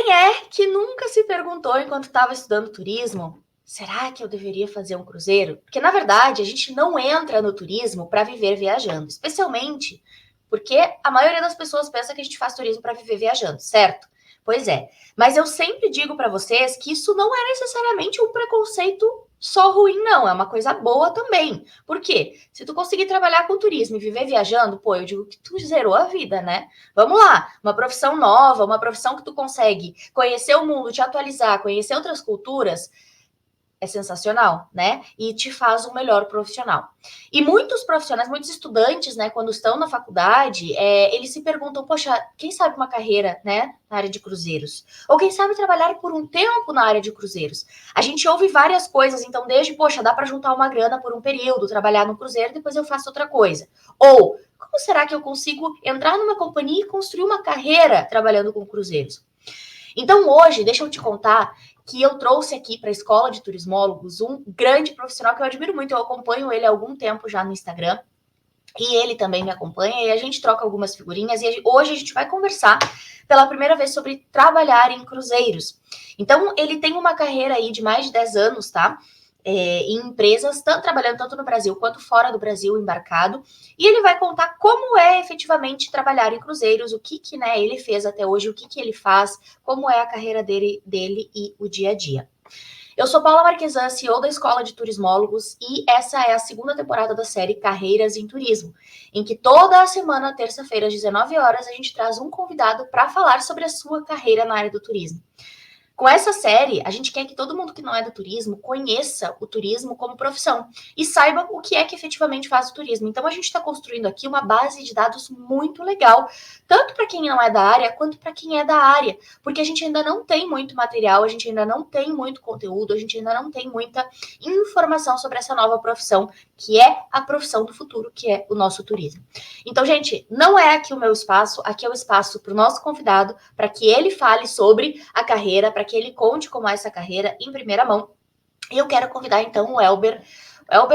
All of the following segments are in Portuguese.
Quem é que nunca se perguntou enquanto estava estudando turismo, será que eu deveria fazer um cruzeiro? Porque, na verdade, a gente não entra no turismo para viver viajando, especialmente porque a maioria das pessoas pensa que a gente faz turismo para viver viajando, certo? Pois é, mas eu sempre digo para vocês que isso não é necessariamente um preconceito só ruim, não, é uma coisa boa também. Por quê? Se tu conseguir trabalhar com turismo e viver viajando, pô, eu digo que tu zerou a vida, né? Vamos lá, uma profissão nova, uma profissão que tu consegue conhecer o mundo, te atualizar, conhecer outras culturas, é sensacional, né? E te faz um melhor profissional. E muitos profissionais, muitos estudantes, né, quando estão na faculdade, eles se perguntam, poxa, quem sabe uma carreira, né, na área de cruzeiros? Ou quem sabe trabalhar por um tempo na área de cruzeiros? A gente ouve várias coisas, então desde, poxa, dá para juntar uma grana por um período, trabalhar no cruzeiro, depois eu faço outra coisa. Ou, como será que eu consigo entrar numa companhia e construir uma carreira trabalhando com cruzeiros? Então, hoje, deixa eu te contar que eu trouxe aqui para a Escola de Turismólogos um grande profissional que eu admiro muito, eu acompanho ele há algum tempo já no Instagram, e ele também me acompanha, e a gente troca algumas figurinhas, e hoje a gente vai conversar pela primeira vez sobre trabalhar em cruzeiros. Então, ele tem uma carreira aí de mais de 10 anos, tá? Em empresas, tanto trabalhando tanto no Brasil quanto fora do Brasil, embarcado, e ele vai contar como é efetivamente trabalhar em cruzeiros, o que né, ele fez até hoje, o que ele faz, como é a carreira dele e o dia a dia. Eu sou Paula Marquesan, CEO da Escola de Turismólogos, e essa é a segunda temporada da série Carreiras em Turismo, em que toda a semana, terça-feira, às 19 horas, a gente traz um convidado para falar sobre a sua carreira na área do turismo. Com essa série, a gente quer que todo mundo que não é do turismo conheça o turismo como profissão e saiba o que é que efetivamente faz o turismo. Então, a gente está construindo aqui uma base de dados muito legal, tanto para quem não é da área, quanto para quem é da área, porque a gente ainda não tem muito material, a gente ainda não tem muito conteúdo, a gente ainda não tem muita informação sobre essa nova profissão, que é a profissão do futuro, que é o nosso turismo. Então, gente, não é aqui o meu espaço, aqui é o espaço para o nosso convidado, para que ele fale sobre a carreira, para que ele conte como é essa carreira em primeira mão. E eu quero convidar então o Elber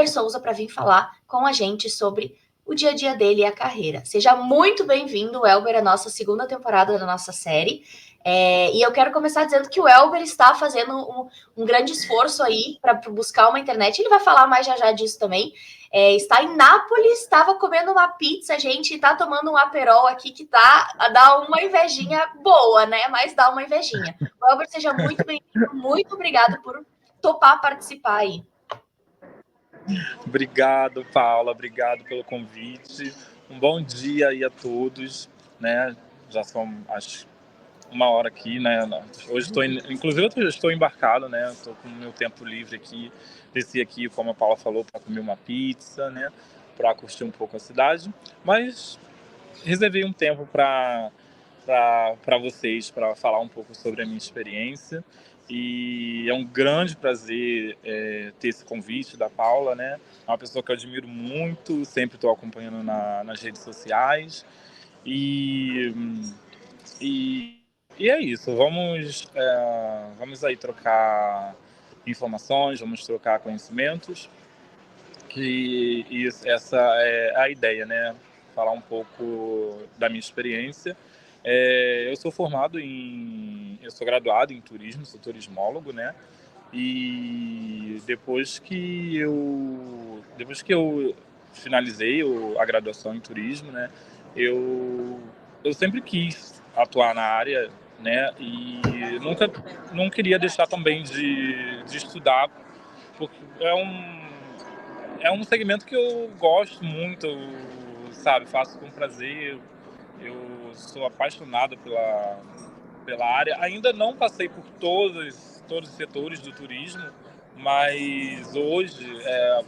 Souza para vir falar com a gente sobre o dia a dia dele e a carreira. Seja muito bem-vindo, Elber, à nossa segunda temporada da nossa série. E eu quero começar dizendo que o Elber está fazendo um grande esforço aí para buscar uma internet. Ele vai falar mais já disso também. Está em Nápoles, estava comendo uma pizza, gente, e está tomando um Aperol aqui que dá uma invejinha boa, né? Mas dá uma invejinha. O Elber, seja muito bem-vindo, muito obrigado por topar participar aí. Obrigado, Paula, obrigado pelo convite. Um bom dia aí a todos, né? Já são acho 1 hora aqui, né? Hoje inclusive eu estou embarcado, né? Estou com o meu tempo livre aqui, desci aqui, como a Paula falou, para comer uma pizza, né? Para curtir um pouco a cidade, mas reservei um tempo para vocês, para falar um pouco sobre a minha experiência. E é um grande prazer ter esse convite da Paula, né? É uma pessoa que eu admiro muito, sempre estou acompanhando nas redes sociais. E, e, e é isso, vamos aí trocar informações, vamos trocar conhecimentos. E essa é a ideia, né? Falar um pouco da minha experiência. Eu sou graduado em turismo, sou turismólogo, né? E depois que eu finalizei a graduação em turismo, né? Eu sempre quis atuar na área, né? E nunca não queria deixar também de estudar, porque é um segmento que eu gosto muito, sabe? Faço com prazer. Eu sou apaixonado pela área. Ainda não passei por todos os setores do turismo, mas hoje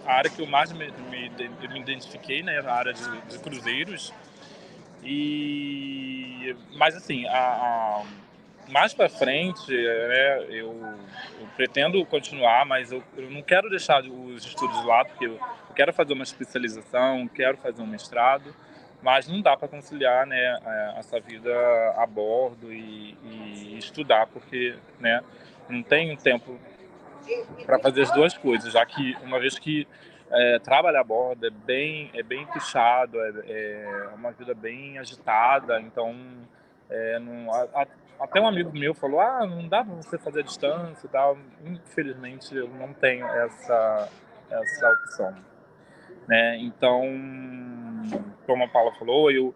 a área que eu mais me identifiquei, né, é a área de cruzeiros. Mas assim, mais para frente, né, eu pretendo continuar, mas eu não quero deixar os estudos de lado, porque eu quero fazer uma especialização, quero fazer um mestrado, mas não dá para conciliar, né, essa vida a bordo e estudar, porque, né, não tenho tempo para fazer as duas coisas, já que uma vez que trabalhar a bordo é bem puxado, é uma vida bem agitada, então Até um amigo meu falou, não dá para você fazer a distância e tal. Infelizmente, eu não tenho essa opção, né? Então, como a Paula falou, eu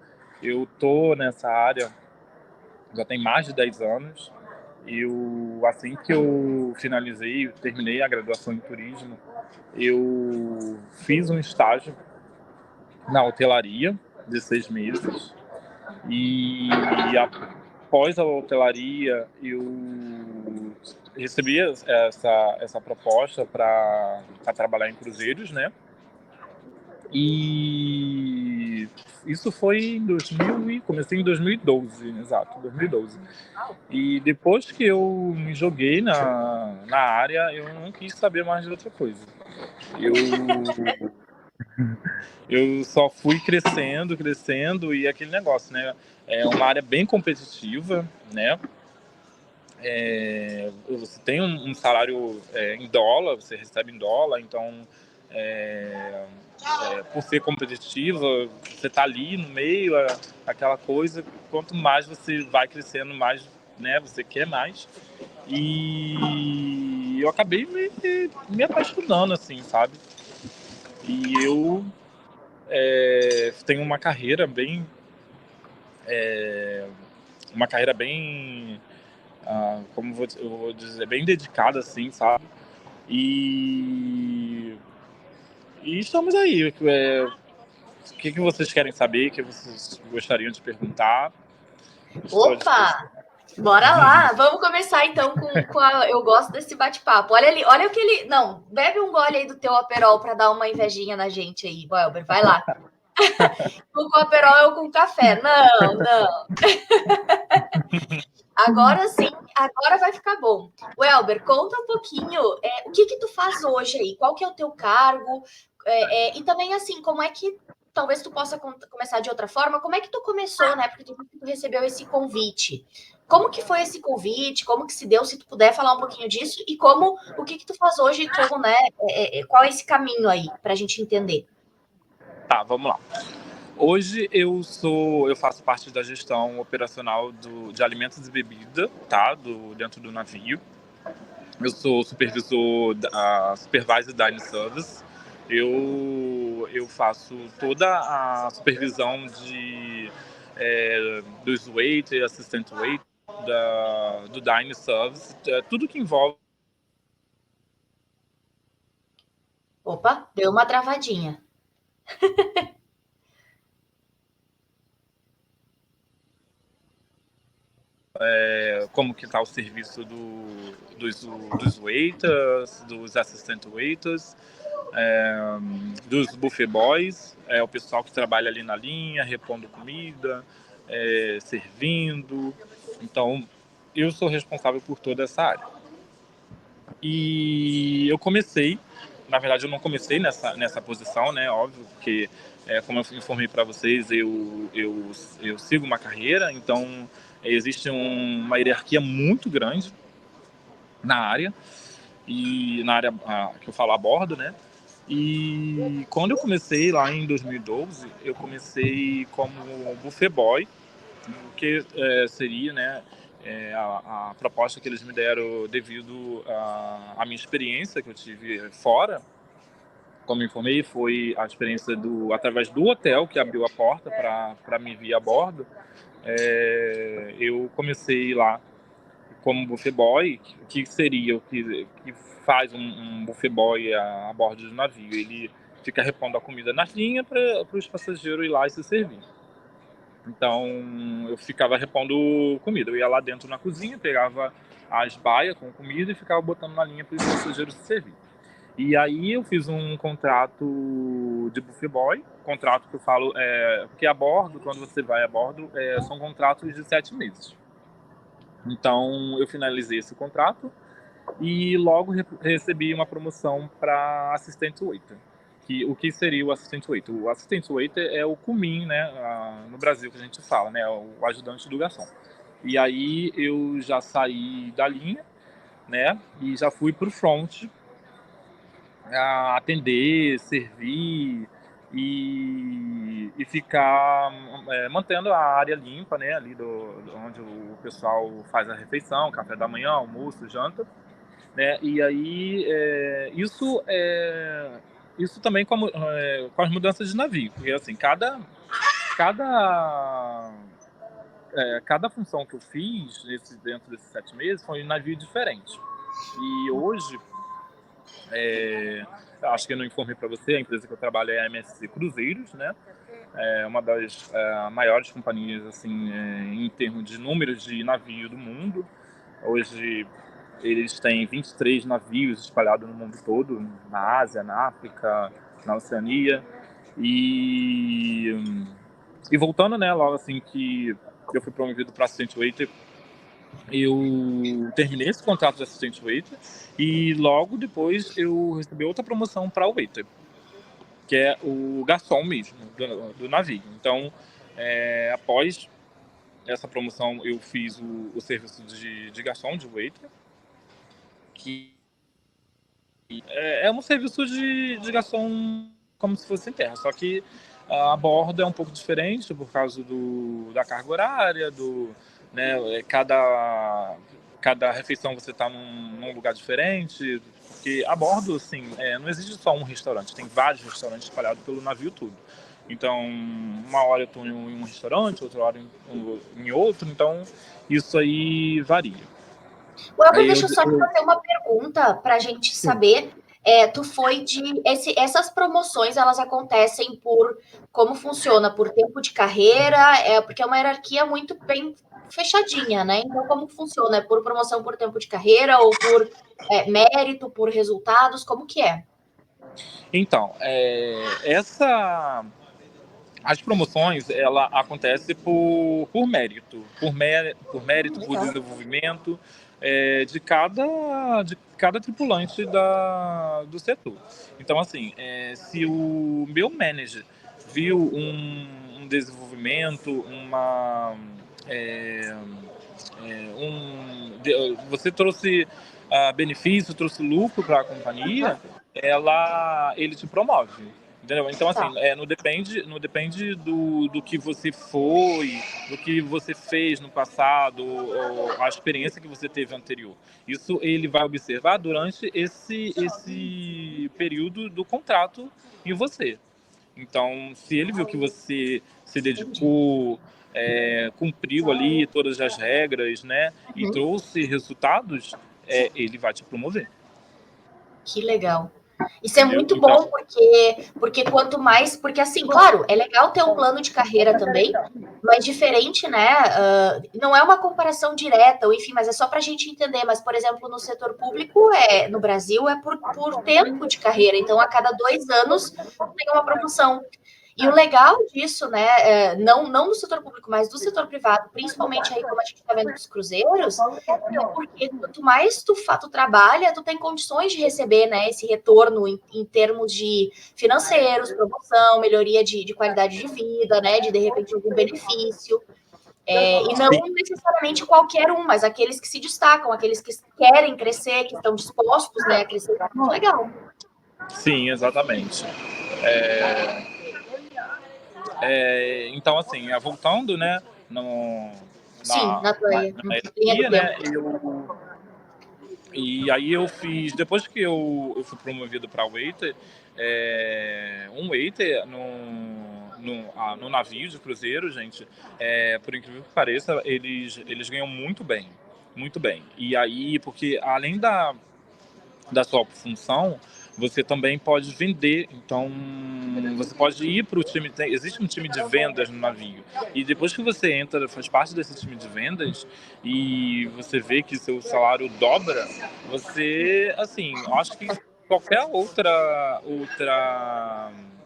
tô nessa área já tem mais de 10 anos. Assim que eu terminei a graduação em turismo, eu fiz um estágio na hotelaria de 6 meses. E após a hotelaria, eu recebi essa proposta para trabalhar em cruzeiros, né? E isso foi comecei em 2012, exato, 2012. E depois que eu me joguei na área, eu não quis saber mais de outra coisa. Eu, eu só fui crescendo, e aquele negócio, né? É uma área bem competitiva, né? Você tem um salário em dólar, você recebe em dólar, então por ser competitiva, você tá ali no meio, aquela coisa, quanto mais você vai crescendo, mais, né, você quer mais. E eu acabei me apaixonando, assim, sabe? E eu tenho uma carreira bem eu vou dizer, bem dedicada, assim, sabe? E, e estamos aí. O que vocês querem saber? O que vocês gostariam de perguntar? Estou à disposição. Opa! Bora lá! Vamos começar então com a. Eu gosto desse bate-papo. Olha ali, olha o que ele. Não, bebe um gole aí do teu Aperol para dar uma invejinha na gente aí, Welber. Vai lá. Com Aperol ou com café? Não, não. Agora sim, agora vai ficar bom. Welber, conta um pouquinho o que tu faz hoje aí, qual que é o teu cargo, e também assim, como é que talvez tu possa começar de outra forma, como é que tu começou, né? Porque tu recebeu esse convite. Como que foi esse convite? Como que se deu? Se tu puder falar um pouquinho disso e o que tu faz hoje, como, né? Qual é esse caminho aí para a gente entender? Tá, vamos lá. Hoje eu faço parte da gestão operacional de alimentos e bebida, tá? Dentro do navio. Eu sou supervisor dining service. Eu faço toda a supervisão dos waiter, assistant waiter, do dining service, tudo que envolve. Opa, deu uma travadinha. Como que está o serviço dos waiters, dos assistant waiters, dos buffet boys, o pessoal que trabalha ali na linha, repondo comida, servindo. Então, eu sou responsável por toda essa área. E na verdade eu não comecei nessa posição, né? Óbvio, porque como eu informei para vocês, eu sigo uma carreira, então existe uma hierarquia muito grande na área, e na área que eu falo a bordo, né? E quando eu comecei lá em 2012, eu comecei como buffet boy, o que seria, né, a proposta que eles me deram devido à minha experiência que eu tive fora. Como eu informei, foi a experiência através do hotel que abriu a porta para me vir a bordo. Eu comecei lá como buffet boy, que seria o que faz um buffet boy a bordo do navio. Ele fica repondo a comida na linha para os passageiros ir lá e se servir. Então, eu ficava repondo comida. Eu ia lá dentro na cozinha, pegava as baias com comida e ficava botando na linha para os passageiros se servir. E aí eu fiz um contrato de buffet boy, contrato que eu falo, porque a bordo, quando você vai a bordo, são contratos de 7 meses. Então, eu finalizei esse contrato e logo recebi uma promoção para assistente waiter. O que seria o assistente waiter? O assistente waiter é o cumim, né, no Brasil que a gente fala, né, o ajudante do garçom. E aí eu já saí da linha, né, e já fui para o front atender, servir e e ficar mantendo a área limpa, né, ali onde o pessoal faz a refeição, café da manhã, almoço, janta, né? E aí isso também com as mudanças de navio, porque assim cada cada função que eu fiz dentro desses 7 meses foi um navio diferente. E hoje, acho que eu não informei para você, a empresa que eu trabalho é a MSC Cruzeiros, né? É uma das maiores companhias assim, em termos de números de navio do mundo. Hoje eles têm 23 navios espalhados no mundo todo, na Ásia, na África, na Oceania. E voltando, né, logo assim que eu fui promovido para assistente waiter, eu terminei esse contrato de assistente waiter e logo depois eu recebi outra promoção para waiter, que é o garçom mesmo do navio. Então, após essa promoção, eu fiz o serviço de garçom, de waiter, que é um serviço de garçom como se fosse em terra, só que a bordo é um pouco diferente por causa da carga horária, né, cada refeição você está num lugar diferente, porque a bordo, assim, não existe só um restaurante, tem vários restaurantes espalhados pelo navio todo. Então, uma hora eu estou em um restaurante, outra hora em outro, então isso aí varia. Welber, Aí deixa eu só te fazer uma pergunta para a gente sim. saber. Tu foi essas promoções, elas acontecem por como funciona? Por tempo de carreira? Porque é uma hierarquia muito bem fechadinha, né? Então, como funciona? É por promoção por tempo de carreira ou por mérito, por resultados? Como que é? Então, as promoções, ela acontece por mérito, por mérito, por desenvolvimento de cada tripulante do setor. Então, assim, se o meu manager viu um desenvolvimento, é, você trouxe benefício, trouxe lucro para a companhia, ele te promove. Entendeu? Então, assim, Tá. não depende do que você foi, do que você fez no passado, ou a experiência que você teve anterior. Isso ele vai observar durante esse período do contrato em você. Então, se ele viu que você se Entendi. dedicou, cumpriu ali todas as regras, né, e Uhum. trouxe resultados, ele vai te promover. Que legal. Isso é Entendeu? muito Então, bom, porque quanto mais. Porque, assim, claro, é legal ter um plano de carreira também, mas diferente, né? Não é uma comparação direta, ou enfim, mas é só para a gente entender. Mas, por exemplo, no setor público, no Brasil, é por tempo de carreira. Então, a cada 2 anos tem uma promoção. E o legal disso, né, não do setor público, mas do setor privado, principalmente aí como a gente está vendo dos cruzeiros, é porque quanto mais tu trabalha, tu tem condições de receber, né, esse retorno em termos de financeiros, promoção, melhoria de qualidade de vida, né, de repente algum benefício. E não sim, necessariamente qualquer um, mas aqueles que se destacam, aqueles que querem crescer, que estão dispostos, né, a crescer, é muito legal. sim, exatamente. Então, assim, voltando, né, Sim, na tua na linha do hierarquia, tempo. né, e aí eu fiz, depois que eu fui promovido para waiter, um waiter no navio de cruzeiro, gente, por incrível que pareça, eles ganham muito bem, muito bem. E aí, porque além da sua função, você também pode vender. Então, você pode ir para o time. Existe um time de vendas no navio. E depois que você entra, faz parte desse time de vendas e você vê que seu salário dobra, você, assim, eu acho que qualquer outra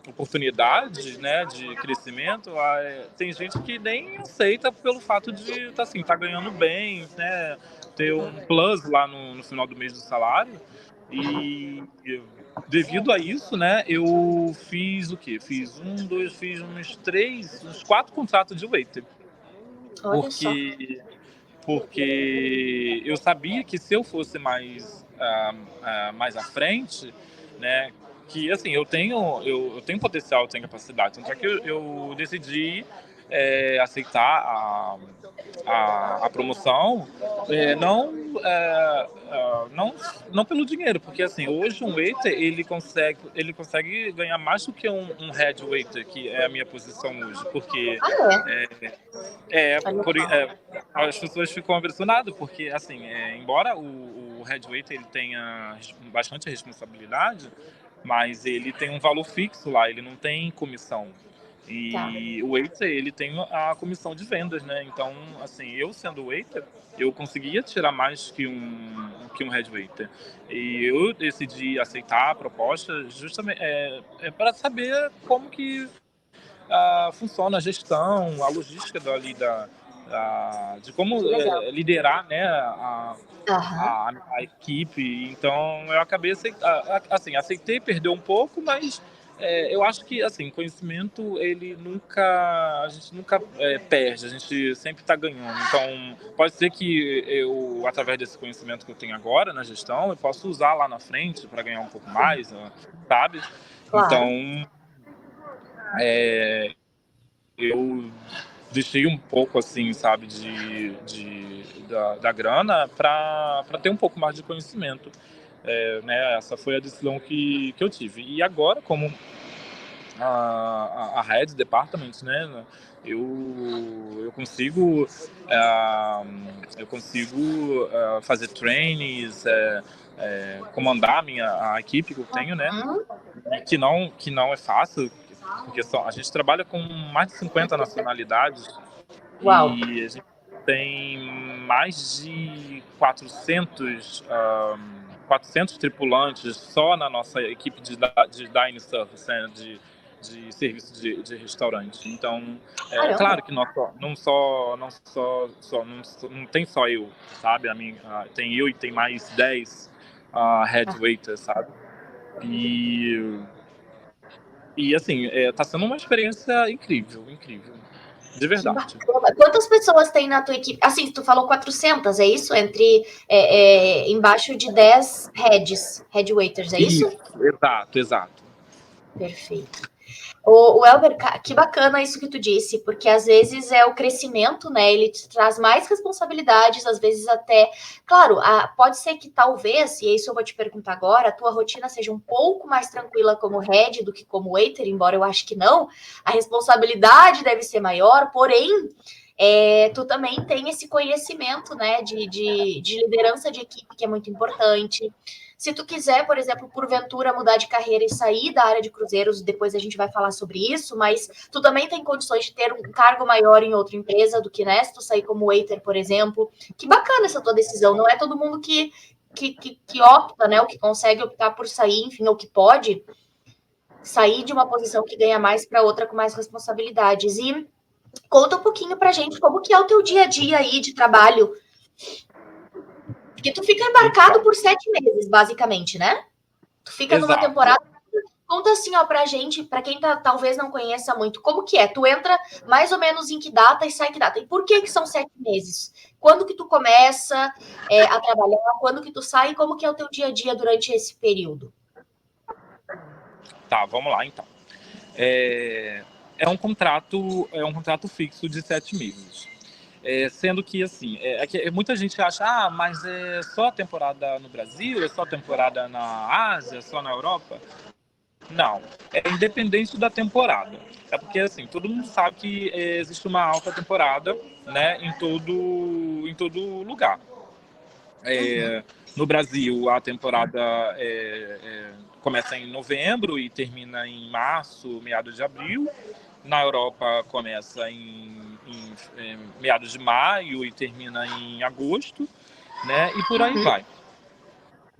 oportunidade, né, de crescimento, tem gente que nem aceita pelo fato de assim, tá ganhando bem, né, ter um plus lá no final do mês do salário. E devido a isso, né, eu fiz o quê? Fiz uns 4 contratos de waiter. Olha só. Porque, porque eu sabia que se eu fosse mais à frente, né, que assim, eu tenho potencial, eu tenho capacidade. Tanto é que eu decidi aceitar a promoção, não, não pelo dinheiro, porque assim, hoje um waiter ele consegue ganhar mais do que um head waiter, que é a minha posição hoje, porque Ah, olha só. as pessoas ficam impressionadas, porque assim, embora o head waiter ele tenha bastante responsabilidade, mas ele tem um valor fixo lá, ele não tem comissão. Tá. E o waiter, ele tem a comissão de vendas, né? Então, assim, eu sendo waiter, eu conseguia tirar mais que um head waiter. E eu decidi aceitar a proposta justamente para saber como que funciona a gestão, a logística de como Que legal. liderar, né, Aham. a equipe. Então eu acabei assim, aceitei, perdeu um pouco, mas eu acho que assim, conhecimento a gente nunca perde, a gente sempre está ganhando. Então pode ser que eu, através desse conhecimento que eu tenho agora na gestão, eu possa usar lá na frente para ganhar um pouco mais, sabe? Claro. Então eu deixei um pouco assim, sabe, da grana para ter um pouco mais de conhecimento. Né, essa foi a decisão que eu tive. E agora, como a Head Department, né, eu consigo fazer trainings, comandar a equipe que eu tenho, né, que não é fácil, porque a gente trabalha com mais de 50 nacionalidades Uau. e a gente tem mais de 400 tripulantes só na nossa equipe de dining service, né, de serviço de restaurante. Então, é Caramba. claro que não tem só eu, sabe? Tem eu e tem mais 10 head Ah, waiters, sabe? E, e assim, tá sendo uma experiência incrível, incrível. De que verdade. bacana. Quantas pessoas tem na tua equipe? Assim, tu falou 400, é isso? Embaixo de 10 head waiters, é isso? Isso, exato, exato. Perfeito. O Elber, que bacana isso que tu disse, porque às vezes é o crescimento, né? Ele te traz mais responsabilidades, às vezes até. Claro, pode ser que talvez, e isso eu vou te perguntar agora, a tua rotina seja um pouco mais tranquila como head do que como waiter, embora eu acho que não. A responsabilidade deve ser maior, porém. Tu também tem esse conhecimento, né, de liderança de equipe, que é muito importante. Se tu quiser, por exemplo, porventura mudar de carreira e sair da área de cruzeiros, depois a gente vai falar sobre isso, mas tu também tem condições de ter um cargo maior em outra empresa do que, né, se tu sair como waiter, por exemplo. Que bacana essa tua decisão, não é todo mundo que opta, né, ou que consegue optar por sair, enfim, ou que pode sair de uma posição que ganha mais para outra com mais responsabilidades. E conta um pouquinho pra gente como que é o teu dia a dia aí de trabalho, porque tu fica embarcado Então, por 7 meses, basicamente, né? Tu fica numa exato. temporada. Conta assim, ó, pra gente, pra quem talvez não conheça muito, como que é? Tu entra mais ou menos em que data e sai que data? E por que são 7 meses? Quando que tu começa a trabalhar? Quando que tu sai? E como que é o teu dia a dia durante esse período? Tá, vamos lá então. É um contrato fixo de 7 meses. Sendo que, assim, que muita gente acha, mas é só temporada no Brasil, é só temporada na Ásia, só na Europa. Não, é independente da temporada. É porque, assim, todo mundo sabe que existe uma alta temporada, né, em todo lugar. No Brasil, a temporada começa em novembro e termina em março, meados de abril. Na Europa começa em meados de maio e termina em agosto, né? E por aí vai.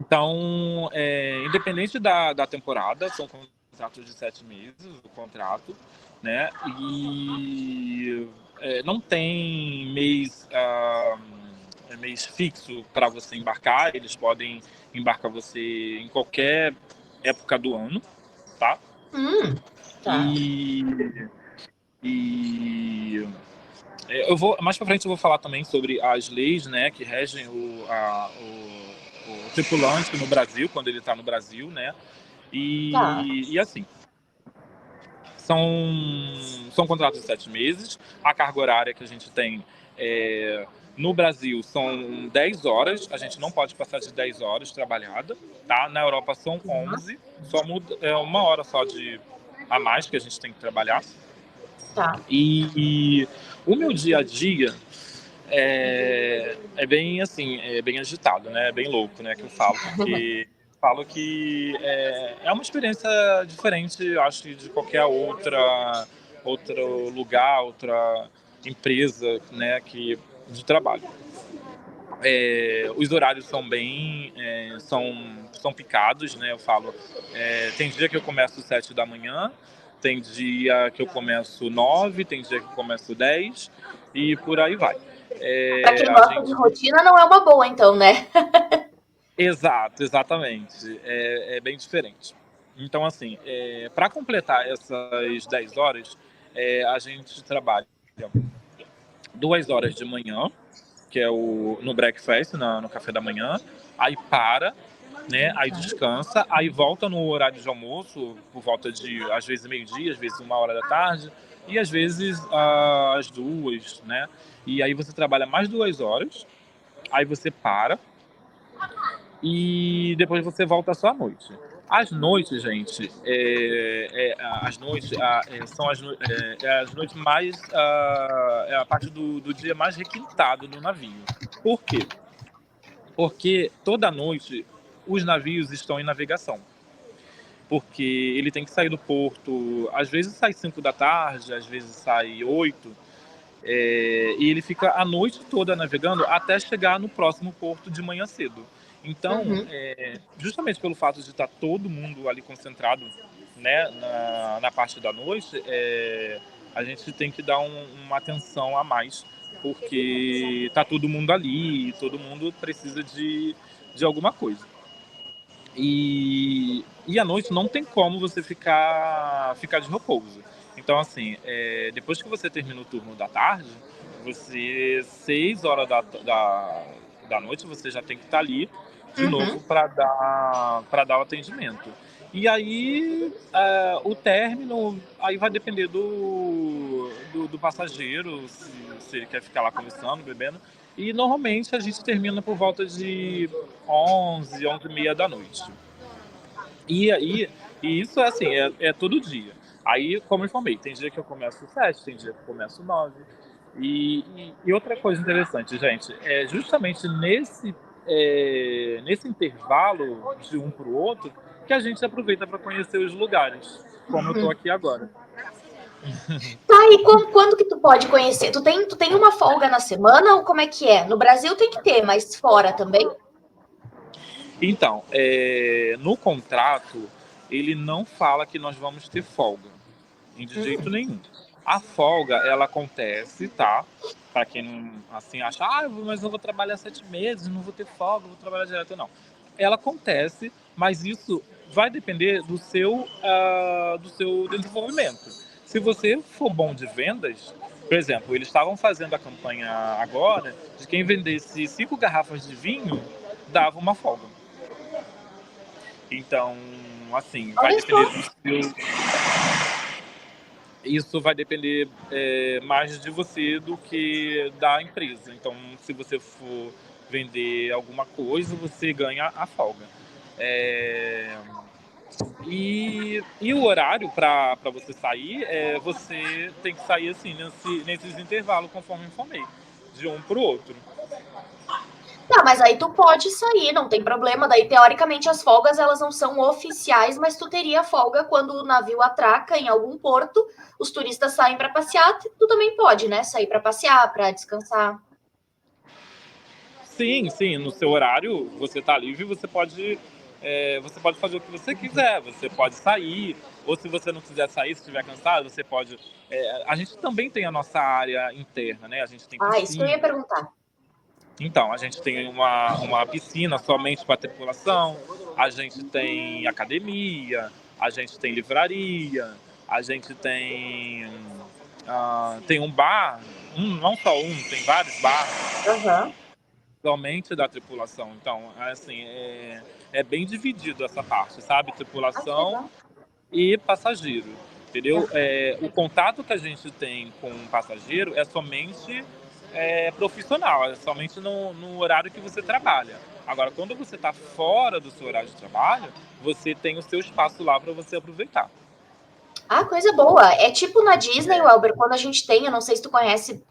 Então, independente da temporada, são contratos de 7 meses, o contrato, né? E não tem mês fixo para você embarcar, eles podem embarcar você em qualquer época do ano, tá? Tá. E, e mais para frente eu vou falar também sobre as leis, né, que regem o tripulante no Brasil, quando ele está no Brasil, né? Tá. E assim, são contratos de 7 meses. A carga horária que a gente tem no Brasil são 10 horas. A gente não pode passar de 10 horas trabalhada, tá? Na Europa são 11. Só muda, uma hora só a mais que a gente tem que trabalhar. Tá. E o meu dia a dia é bem assim, é bem agitado, né? É bem louco, né? Que eu falo, porque falo que é uma experiência diferente, eu acho, de qualquer outro lugar, outra empresa, né? De trabalho. Os horários são bem são picados, né? Eu falo, tem dia que eu começo 7 da manhã, tem dia que eu começo 9, tem dia que eu começo 10 e por aí vai. Para quem A gosta de gente rotina, não é uma boa, então, né? exatamente, é bem diferente. Então, assim, para completar essas 10 horas, a gente trabalha 2 horas de manhã, que é no breakfast, no café da manhã, aí para, né? Aí descansa, aí volta no horário de almoço, por volta de, às vezes, meio-dia, às vezes 1 hora da tarde, e às vezes às 2, né? E aí você trabalha mais 2 horas, aí você para, e depois você volta só à noite. As noites, gente, as noites são as noites mais. É a parte do dia mais requintado do navio. Por quê? Porque toda noite os navios estão em navegação. Porque ele tem que sair do porto, às vezes sai 5 da tarde, às vezes sai 8, e ele fica a noite toda navegando até chegar no próximo porto de manhã cedo. Então, Uhum. justamente pelo fato de estar todo mundo ali concentrado, né, na parte da noite, a gente tem que dar uma atenção a mais, porque tá todo mundo ali, todo mundo precisa de alguma coisa. E à noite não tem como você ficar de repouso. Então, assim, depois que você termina o turno da tarde, 6 horas da noite, você já tem que estar ali de Uhum. novo para dar o atendimento. E aí, o término, aí vai depender do passageiro, se ele quer ficar lá conversando, bebendo. E normalmente a gente termina por volta de 11h da noite. E aí, e isso é assim, é todo dia. Aí, como eu informei, tem dia que eu começo 7, tem dia que eu começo 9. E outra coisa interessante, gente, é justamente nesse intervalo de um para o outro que a gente aproveita para conhecer os lugares, como eu estou aqui agora. Tá, e quando que tu pode conhecer? Tu tem uma folga na semana ou como é que é? No Brasil tem que ter, mas fora também? Então, no contrato, ele não fala que nós vamos ter folga, de jeito nenhum. A folga, ela acontece, tá? Para quem não, assim, acha, mas eu vou trabalhar 7 meses, não vou ter folga, vou trabalhar direto, não. Ela acontece, mas isso vai depender do seu desenvolvimento. Se você for bom de vendas, por exemplo, eles estavam fazendo a campanha agora de quem vendesse 5 garrafas de vinho dava uma folga. Então, assim, vai Olha depender só. do seu. Isso vai depender mais de você do que da empresa. Então, se você for vender alguma coisa, você ganha a folga. É, e o horário para você sair, você tem que sair assim, nesses intervalos, conforme eu informei, de um para o outro. Tá, mas aí tu pode sair, não tem problema. Daí, teoricamente, as folgas elas não são oficiais, mas tu teria folga quando o navio atraca em algum porto, os turistas saem para passear, tu também pode, né? Sair para passear, para descansar. Sim, sim, no seu horário você está livre, você pode fazer o que você quiser, você pode sair, ou se você não quiser sair, se estiver cansado, você pode. A gente também tem a nossa área interna, né? A gente tem Ah, isso que eu ia piscina. perguntar. Então, a gente tem uma piscina somente para tripulação, a gente tem academia, a gente tem livraria, a gente tem um bar, não só um, tem vários bares. Aham. somente da tripulação. Então, assim, é bem dividido essa parte, sabe? Ah, que Tripulação legal. e passageiro, entendeu? O contato que a gente tem com o passageiro é somente profissional, é somente no horário que você trabalha. Agora, quando você está fora do seu horário de trabalho, você tem o seu espaço lá para você aproveitar. Ah, coisa boa. É tipo na Disney, É. Welber, quando a gente tem, eu não sei se tu conhece,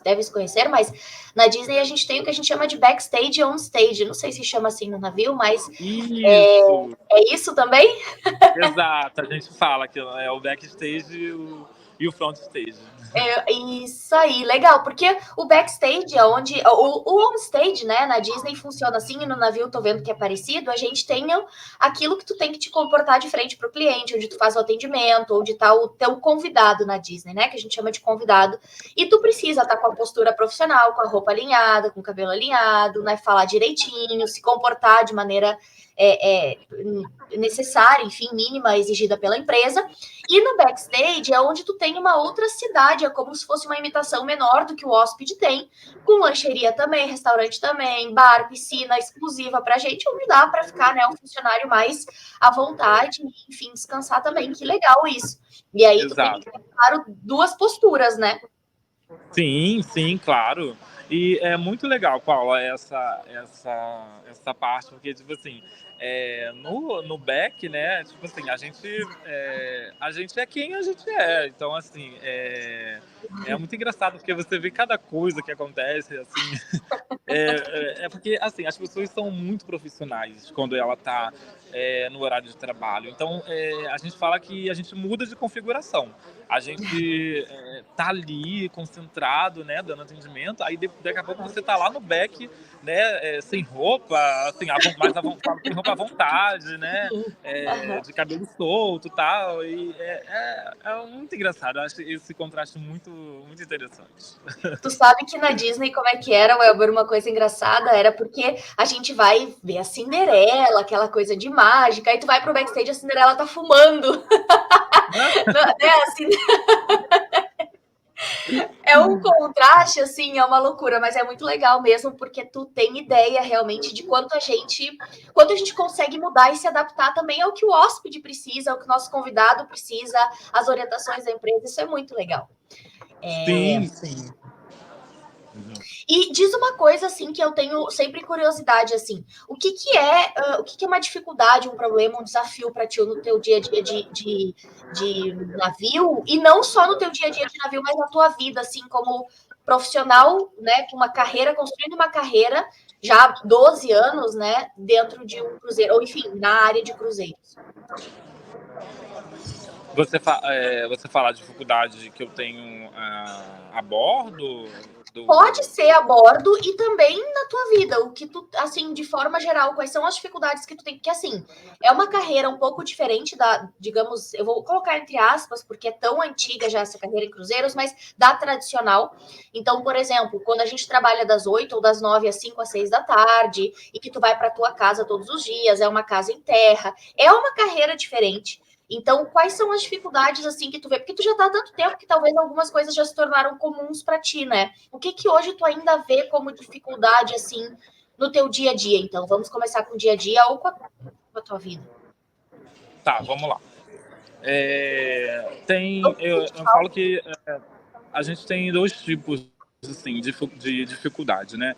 deve se conhecer, mas na Disney a gente tem o que a gente chama de backstage e onstage. Não sei se chama assim no navio, mas Isso, é isso também? exato. A gente fala que é o backstage e o front stage. Isso aí, legal, porque o backstage é onde. O onstage, né, na Disney funciona assim, e no navio tô vendo que é parecido. A gente tem aquilo que tu tem que te comportar de frente pro cliente, onde tu faz o atendimento, onde tá o teu convidado na Disney, né, que a gente chama de convidado. E tu precisa estar com a postura profissional, com a roupa alinhada, com o cabelo alinhado, né, falar direitinho, se comportar de maneira necessária, enfim, mínima, exigida pela empresa. E no backstage é onde tu tem uma outra cidade, é como se fosse uma imitação menor do que o hóspede tem, com lancheria também, restaurante também, bar, piscina exclusiva pra gente, onde dá para ficar, né, o funcionário mais à vontade, enfim, descansar também. Que legal isso. E aí tu tem que Exato. ter, claro, duas posturas, né? Sim, sim, claro. E é muito legal, Paula, essa parte, porque, tipo assim, no back, né, tipo assim, a gente é quem a gente é. Então, assim, é muito engraçado, porque você vê cada coisa que acontece, assim, porque, assim, as pessoas são muito profissionais quando ela tá no horário de trabalho. Então, a gente fala que a gente muda de configuração. A gente tá ali, concentrado, né, dando atendimento, aí daqui a pouco você tá lá no back, né, sem roupa, assim, mais à vontade, sem roupa à vontade, né, Uhum. de cabelo solto e tal, e é muito engraçado. Eu acho esse contraste muito, muito interessante. Tu sabe que na Disney, como é que era, Welber, uma coisa engraçada, era porque a gente vai ver a Cinderela, aquela coisa de mágica, aí tu vai pro backstage, a Cinderela tá fumando. Né? Assim, é um contraste, assim, é uma loucura, mas é muito legal mesmo, porque tu tem ideia realmente de quanto a gente consegue mudar e se adaptar também ao que o hóspede precisa, ao que o nosso convidado precisa, as orientações da empresa, isso é muito legal. Sim, sim. E diz uma coisa assim que eu tenho sempre curiosidade assim, o que é uma dificuldade, um problema, um desafio para ti no teu dia a dia de navio e não só no teu dia a dia de navio, mas na tua vida assim como profissional, né, com uma carreira, construindo uma carreira já há 12 anos, né, dentro de um cruzeiro, ou enfim, na área de cruzeiros. Você fala a dificuldade que eu tenho a bordo Pode do. ser a bordo e também na tua vida, o que tu, assim, de forma geral, quais são as dificuldades que tu tem, porque assim, é uma carreira um pouco diferente da, digamos, eu vou colocar entre aspas, porque é tão antiga já essa carreira em cruzeiros, mas da tradicional. Então, por exemplo, quando a gente trabalha das 8 ou das 9 às 5 às 6 da tarde, e que tu vai para tua casa todos os dias, é uma casa em terra, é uma carreira diferente. Então, quais são as dificuldades assim que tu vê? Porque tu já tá há tanto tempo que talvez algumas coisas já se tornaram comuns para ti, né? O que hoje tu ainda vê como dificuldade assim no teu dia a dia? Então, vamos começar com o dia a dia ou com a tua vida. Tá, vamos lá. Eu falo que a gente tem dois tipos assim, de dificuldade, né?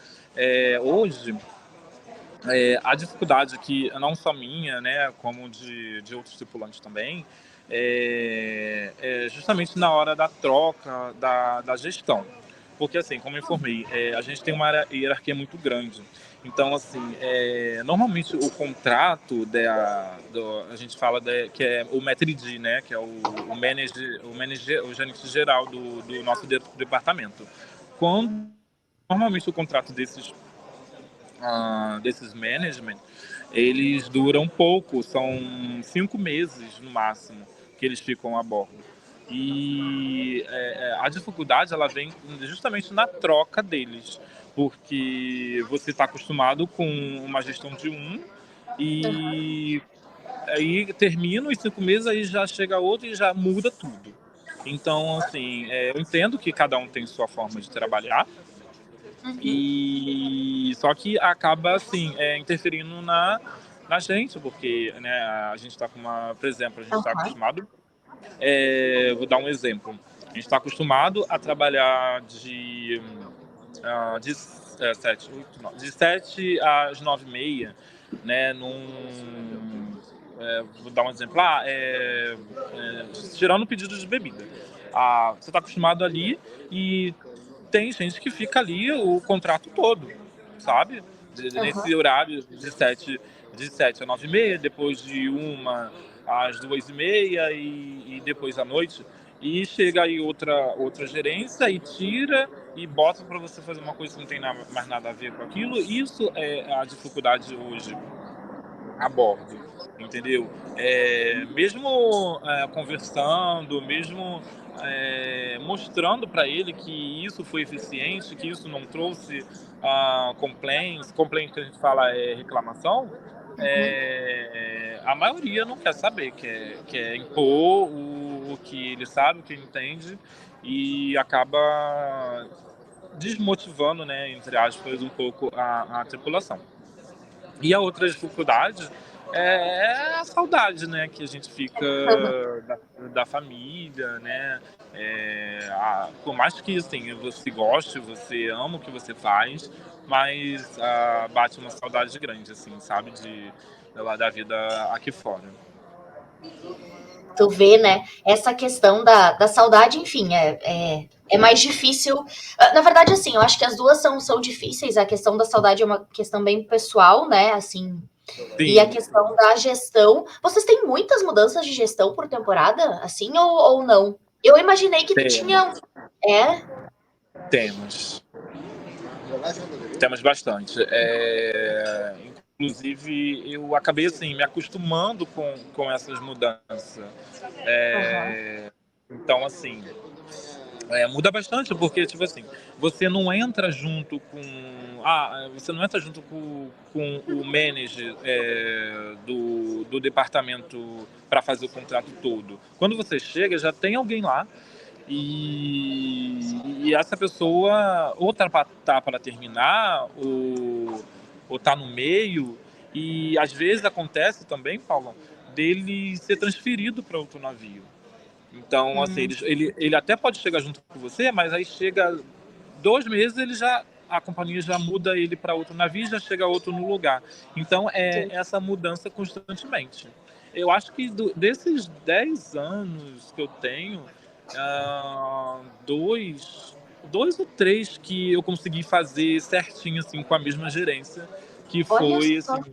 Hoje, a dificuldade que não só minha, né, como de outros tripulantes também, é justamente na hora da troca da gestão. Porque, assim, como eu informei, a gente tem uma hierarquia muito grande. Então, assim, normalmente o contrato, a gente fala que é o maître d', né, que é o gerente geral do nosso departamento. Quando, normalmente o contrato desses management, eles duram pouco, são 5 meses no máximo que eles ficam a bordo. E a dificuldade ela vem justamente na troca deles, porque você está acostumado com uma gestão de e aí termina os 5 meses, aí já chega outro e já muda tudo. Então, assim, eu entendo que cada um tem sua forma de trabalhar, Uhum. E só que acaba assim interferindo na gente, porque, né, a gente está com uma, por exemplo, a gente está Aham. acostumado, vou dar um exemplo, a gente está acostumado a trabalhar de 7 às 9h30, né, vou dar um exemplo, tirando pedidos de bebida. Você está acostumado ali e tem gente que fica ali o contrato todo, sabe? Aham. Nesse horário de sete a 9h30, depois de 1 às 2h30 e depois à noite. E chega aí outra gerência e tira e bota para você fazer uma coisa que não tem mais nada a ver com aquilo. Isso é a dificuldade hoje a bordo, entendeu? Mesmo conversando, mesmo mostrando para ele que isso foi eficiente, que isso não trouxe complaints que a gente fala é reclamação, Uhum. a maioria não quer saber, quer impor o que ele sabe, o que ele entende, e acaba desmotivando, né, entre aspas, um pouco a tripulação. E a outra dificuldade é a saudade, né, que a gente fica da família, né? Por mais que assim, você goste, você ama o que você faz, mas bate uma saudade grande, assim, sabe, da vida aqui fora. Tu vê, né? Essa questão da saudade, enfim, é mais difícil. Na verdade, assim, eu acho que as duas são difíceis. A questão da saudade é uma questão bem pessoal, né? Assim, e a Sim, questão da gestão. Vocês têm muitas mudanças de gestão por temporada, assim, ou não? Eu imaginei que temos, tinha. É? temos. Temos bastante. Inclusive, eu acabei assim, me acostumando com essas mudanças. Aham. Então, assim, muda bastante, porque, tipo assim, você não entra junto com. Você não entra junto com o manager do departamento para fazer o contrato todo. Quando você chega, já tem alguém lá e essa pessoa ou tá para terminar ou tá no meio. E às vezes acontece também, Paulo, dele ser transferido para outro navio. Então, assim, Hum, ele até pode chegar junto com você, mas aí chega 2 meses, a companhia já muda ele para outro navio e já chega outro no lugar. Então, é entendi. essa mudança constantemente. Eu acho que desses 10 anos que eu tenho, dois ou três que eu consegui fazer certinho, assim, com a mesma gerência, que Olha foi, só. assim,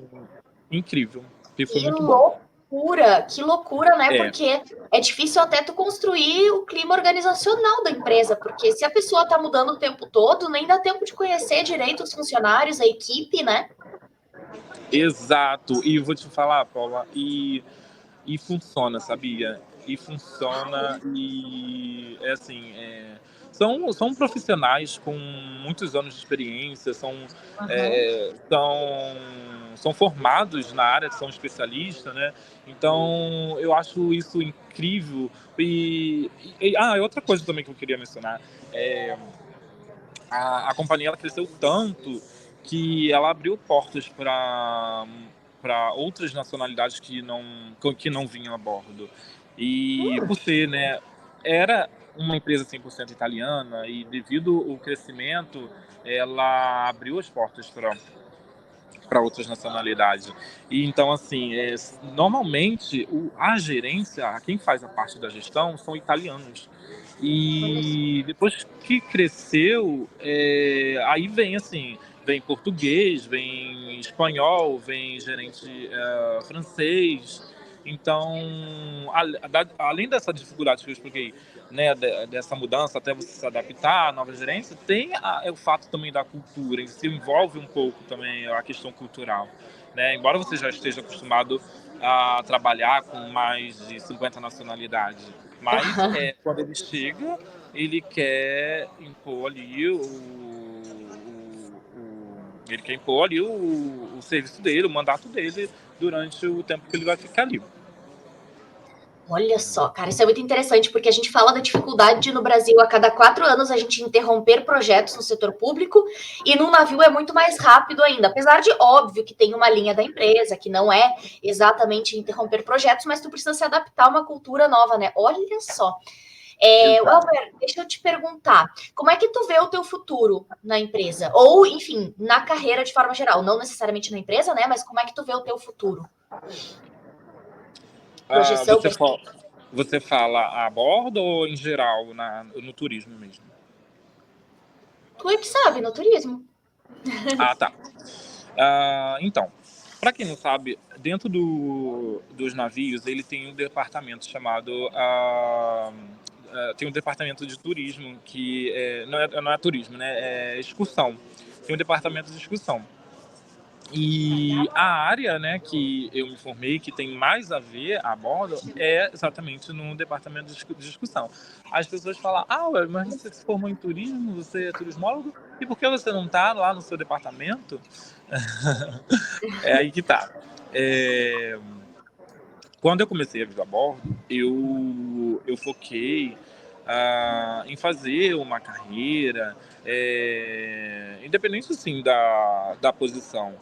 incrível, que foi Que muito bom. loucura, né? É, Porque é difícil até tu construir o clima organizacional da empresa, porque se a pessoa tá mudando o tempo todo, nem dá tempo de conhecer direito os funcionários, a equipe, né? exato. E vou te falar, Paula, e funciona, sabia? E funciona e é assim, são profissionais com muitos anos de experiência, Aham. são formados na área, são especialistas, né? Então eu acho isso incrível. Outra coisa também que eu queria mencionar é a companhia ela cresceu tanto que ela abriu portas para outras nacionalidades que não vinham a bordo. E por ser, né, era uma empresa 100% italiana e devido ao crescimento, ela abriu as portas para outras nacionalidades. E então, assim, normalmente a gerência, quem faz a parte da gestão, são italianos. Olha só. E depois que cresceu, aí vem assim, vem português, vem espanhol, vem gerente francês. Então, além dessa dificuldade que eu expliquei, né, dessa mudança até você se adaptar à nova gerência, tem o fato também da cultura, se envolve um pouco também a questão cultural, né? Embora você já esteja acostumado a trabalhar com mais de 50 nacionalidades, mas quando ele chega, ele quer impor ali ele quer impor ali o serviço dele, o mandato dele durante o tempo que ele vai ficar ali. Olha só, cara, isso é muito interessante, porque a gente fala da dificuldade de, no Brasil, a cada 4 anos, a gente interromper projetos no setor público, e num navio é muito mais rápido ainda. Apesar de, óbvio, que tem uma linha da empresa, que não é exatamente interromper projetos, mas tu precisa se adaptar a uma cultura nova, né? Olha só. Exato. Welber, deixa eu te perguntar, como é que tu vê o teu futuro na empresa? Ou, enfim, na carreira de forma geral, não necessariamente na empresa, né? Mas como é que tu vê o teu futuro? Ah, Projeção, você fala a bordo ou em geral no turismo mesmo? tu é que sabe, no turismo. Ah, tá. Então, para quem não sabe, dentro dos navios, ele tem um departamento chamado... tem um departamento de turismo, que não é turismo, né? É excursão. Tem um departamento de excursão. E a área, né, que eu me formei, que tem mais a ver a bordo, é exatamente no departamento de discussão. As pessoas falam, ué, mas você se formou em turismo, você é turismólogo, e por que você não está lá no seu departamento? É aí que tá. Quando eu comecei a vir a bordo, eu foquei em fazer uma carreira, independente assim da posição.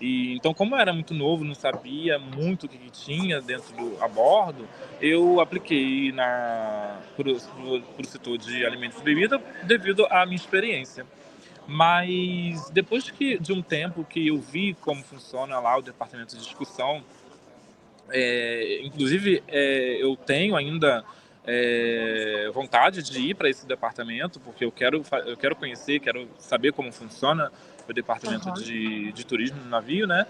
E, então, como eu era muito novo, não sabia muito o que tinha dentro a bordo, eu apliquei para o setor de alimentos e bebida devido à minha experiência. Mas depois de um tempo que eu vi como funciona lá o departamento de discussão, inclusive eu tenho ainda vontade de ir para esse departamento, porque eu quero conhecer, quero saber como funciona o departamento Uhum. de turismo no navio, né?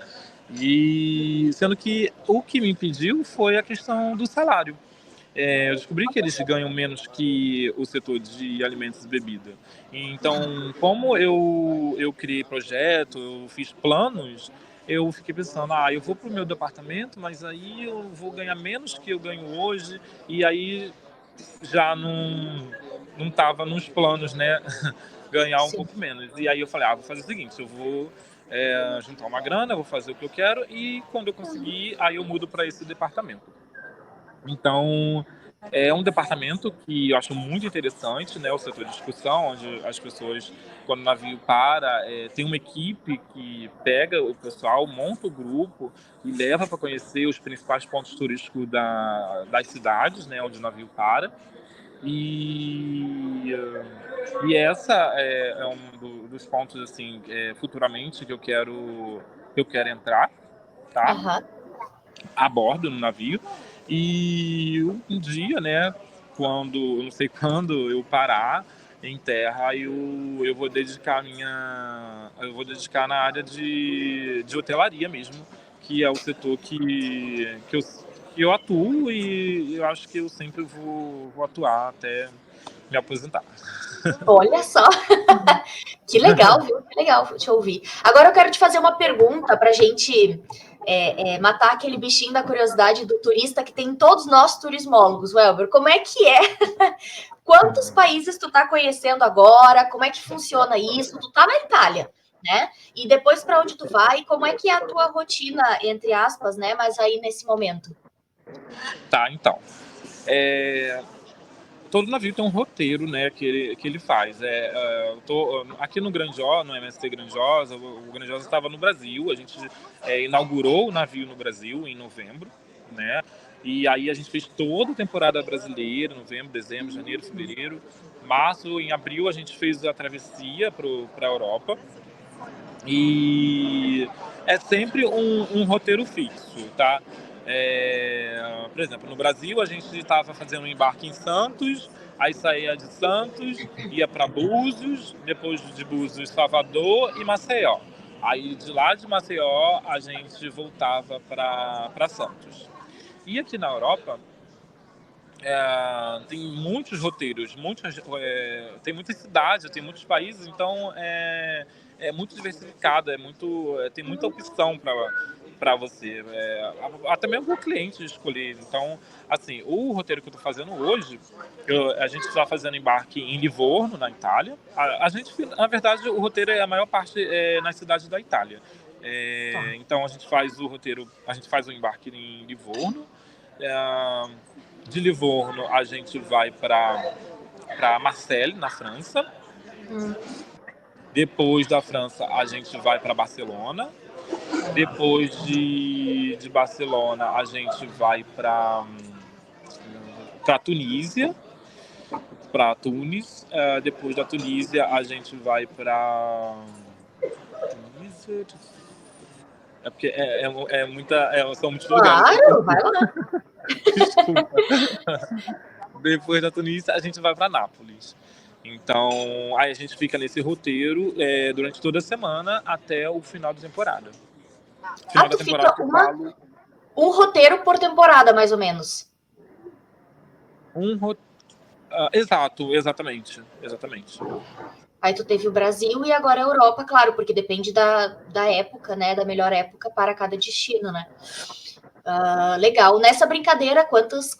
E sendo que o que me impediu foi a questão do salário. Eu descobri que eles ganham menos que o setor de alimentos e bebida. Então, como eu criei projeto, eu fiz planos, eu fiquei pensando, eu vou para o meu departamento, mas aí eu vou ganhar menos que eu ganho hoje, e aí já não estava nos planos, né, ganhar um Sim. pouco menos. E aí eu falei, vou fazer o seguinte, eu vou juntar uma grana, vou fazer o que eu quero, e quando eu conseguir, aí eu mudo para esse departamento. Então, é um departamento que eu acho muito interessante, né, o setor de discussão, onde as pessoas, quando o navio para, tem uma equipe que pega o pessoal, monta o grupo e leva para conhecer os principais pontos turísticos das cidades, né, onde o navio para. E, e essa é um dos pontos, assim, futuramente que eu quero entrar, tá? Aham. A bordo no navio. E um dia, né, eu não sei quando eu parar em terra, eu vou dedicar na área de hotelaria mesmo, que é o setor que eu atuo, e eu acho que eu sempre vou atuar até me aposentar. Olha só, que legal, viu? Que legal te ouvir. Agora eu quero te fazer uma pergunta para a gente matar aquele bichinho da curiosidade do turista que tem todos nós turismólogos, Welber. Como é que é? Quantos países tu tá conhecendo agora? Como é que funciona isso? Tu tá na Itália, né? E depois para onde tu vai? Como é que é a tua rotina, entre aspas, né? Mas aí nesse momento. Tá, então. Todo navio tem um roteiro, né, que ele faz. Eu tô aqui no Grandiosa, no MSC Grandiosa. O Grandiosa estava no Brasil. A gente inaugurou o navio no Brasil em novembro, né? E aí a gente fez toda a temporada brasileira, novembro, dezembro, janeiro, fevereiro, março. Em abril a gente fez a travessia para a Europa. E é sempre um roteiro fixo, tá? Por exemplo, no Brasil a gente estava fazendo um embarque em Santos, aí saía de Santos, ia para Búzios, depois de Búzios, Salvador e Maceió. Aí de lá de Maceió a gente voltava para Santos. E aqui na Europa tem muitos roteiros, tem muitas cidades, tem muitos países, então é muito diversificado, tem muita opção para você, até mesmo para o cliente escolher. Então, assim, o roteiro que eu estou fazendo hoje, a gente está fazendo embarque em Livorno, na Itália. A gente, na verdade, o roteiro a maior parte nas cidades da Itália. Então a gente faz o embarque em Livorno. De Livorno, a gente vai para Marseille, na França. Depois da França, a gente vai para Barcelona. Depois de Barcelona, a gente vai para Tunísia, para Tunis. Depois da Tunísia, a gente vai para Tunísia. É porque são muitos lugares. Claro, vai lá. Desculpa. Depois da Tunísia, a gente vai para Nápoles. Então, aí a gente fica nesse roteiro durante toda a semana até o final da temporada. Final da temporada que eu falo. Um roteiro por temporada, mais ou menos. Exatamente. Aí tu teve o Brasil e agora a Europa, claro, porque depende da época, né? Da melhor época para cada destino, né? Legal. Nessa brincadeira, quantos